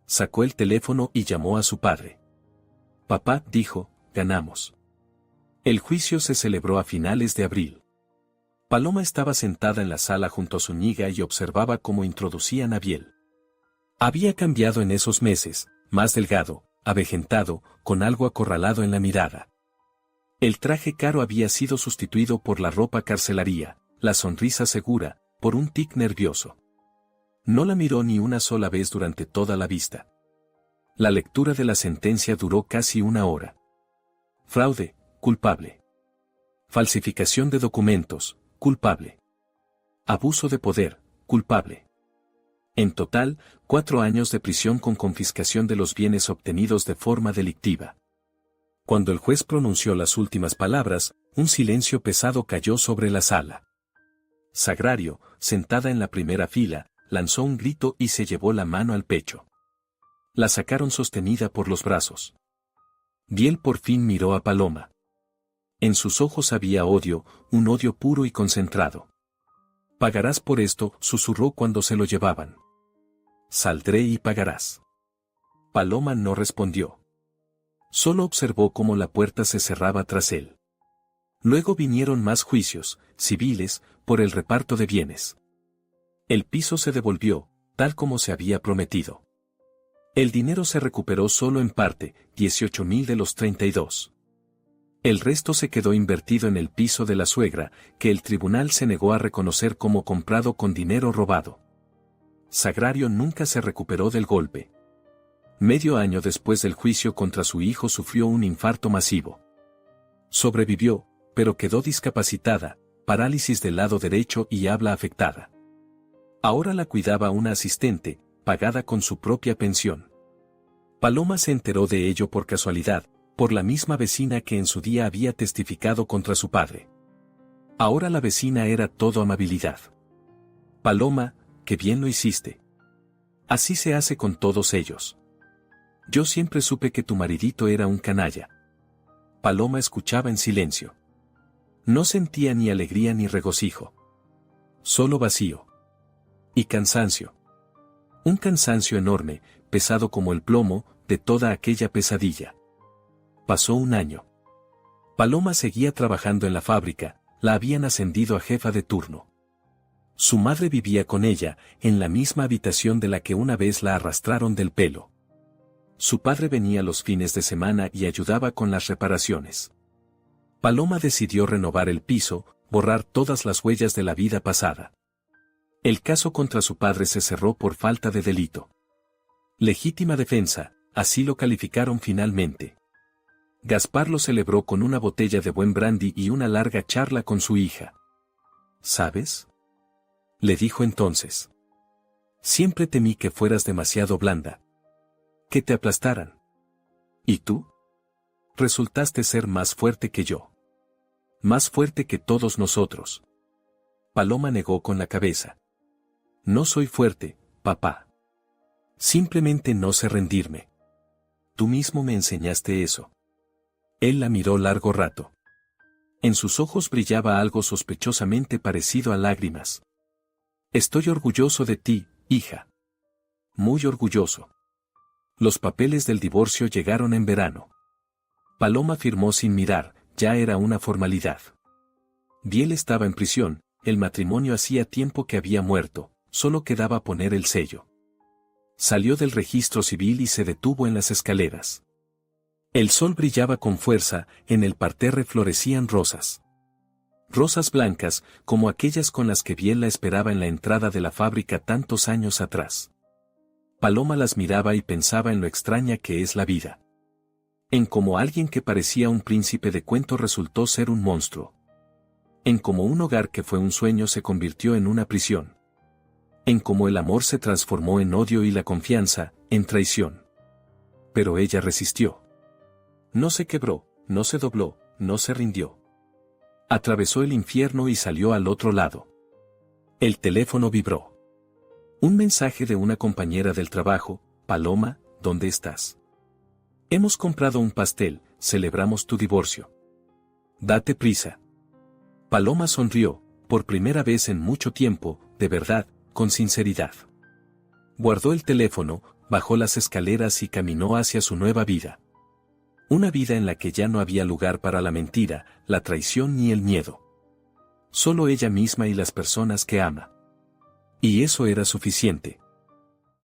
[SPEAKER 1] Sacó el teléfono y llamó a su padre. Papá, dijo, ganamos. El juicio se celebró a finales de abril. Paloma estaba sentada en la sala junto a su niga y observaba cómo introducían a Biel. Había cambiado en esos meses, más delgado, avejentado, con algo acorralado en la mirada. El traje caro había sido sustituido por la ropa carcelaria, la sonrisa segura, por un tic nervioso. No la miró ni una sola vez durante toda la vista. La lectura de la sentencia duró casi 1 hora. Fraude, culpable. Falsificación de documentos, culpable. Abuso de poder, culpable. En total, 4 años de prisión con confiscación de los bienes obtenidos de forma delictiva. Cuando el juez pronunció las últimas palabras, un silencio pesado cayó sobre la sala. Sagrario, sentada en la primera fila, lanzó un grito y se llevó la mano al pecho. La sacaron sostenida por los brazos. Biel por fin miró a Paloma. En sus ojos había odio, un odio puro y concentrado. Pagarás por esto, susurró cuando se lo llevaban. Saldré y pagarás. Paloma no respondió. Solo observó cómo la puerta se cerraba tras él. Luego vinieron más juicios, civiles, por el reparto de bienes. El piso se devolvió, tal como se había prometido. El dinero se recuperó solo en parte, 18.000 de los 32. El resto se quedó invertido en el piso de la suegra, que el tribunal se negó a reconocer como comprado con dinero robado. Sagrario nunca se recuperó del golpe. Medio año después del juicio contra su hijo sufrió un infarto masivo. Sobrevivió, pero quedó discapacitada, parálisis del lado derecho y habla afectada. Ahora la cuidaba una asistente, pagada con su propia pensión. Paloma se enteró de ello por casualidad, por la misma vecina que en su día había testificado contra su padre. Ahora la vecina era todo amabilidad. Paloma, qué bien lo hiciste. Así se hace con todos ellos. Yo siempre supe que tu maridito era un canalla. Paloma escuchaba en silencio. No sentía ni alegría ni regocijo. Solo vacío. Y cansancio. Un cansancio enorme, pesado como el plomo, de toda aquella pesadilla. Pasó un año. Paloma seguía trabajando en la fábrica, la habían ascendido a jefa de turno. Su madre vivía con ella, en la misma habitación de la que una vez la arrastraron del pelo. Su padre venía los fines de semana y ayudaba con las reparaciones. Paloma decidió renovar el piso, borrar todas las huellas de la vida pasada. El caso contra su padre se cerró por falta de delito. Legítima defensa, así lo calificaron finalmente. Gaspar lo celebró con una botella de buen brandy y una larga charla con su hija. ¿Sabes?, le dijo entonces. Siempre temí que fueras demasiado blanda. Que te aplastaran. ¿Y tú? Resultaste ser más fuerte que yo. Más fuerte que todos nosotros. Paloma negó con la cabeza. No soy fuerte, papá. Simplemente no sé rendirme. Tú mismo me enseñaste eso. Él la miró largo rato. En sus ojos brillaba algo sospechosamente parecido a lágrimas. Estoy orgulloso de ti, hija. Muy orgulloso. Los papeles del divorcio llegaron en verano. Paloma firmó sin mirar, ya era una formalidad. Biel estaba en prisión, el matrimonio hacía tiempo que había muerto, solo quedaba poner el sello. Salió del registro civil y se detuvo en las escaleras. El sol brillaba con fuerza, en el parterre florecían rosas. Rosas blancas, como aquellas con las que Biel la esperaba en la entrada de la fábrica tantos años atrás. Paloma las miraba y pensaba en lo extraña que es la vida. En cómo alguien que parecía un príncipe de cuento resultó ser un monstruo. En cómo un hogar que fue un sueño se convirtió en una prisión. En cómo el amor se transformó en odio y la confianza, en traición. Pero ella resistió. No se quebró, no se dobló, no se rindió. Atravesó el infierno y salió al otro lado. El teléfono vibró. Un mensaje de una compañera del trabajo. Paloma, ¿dónde estás? Hemos comprado un pastel, celebramos tu divorcio. Date prisa. Paloma sonrió, por primera vez en mucho tiempo, de verdad, con sinceridad. Guardó el teléfono, bajó las escaleras y caminó hacia su nueva vida. Una vida en la que ya no había lugar para la mentira, la traición ni el miedo. Solo ella misma y las personas que ama. Y eso era suficiente.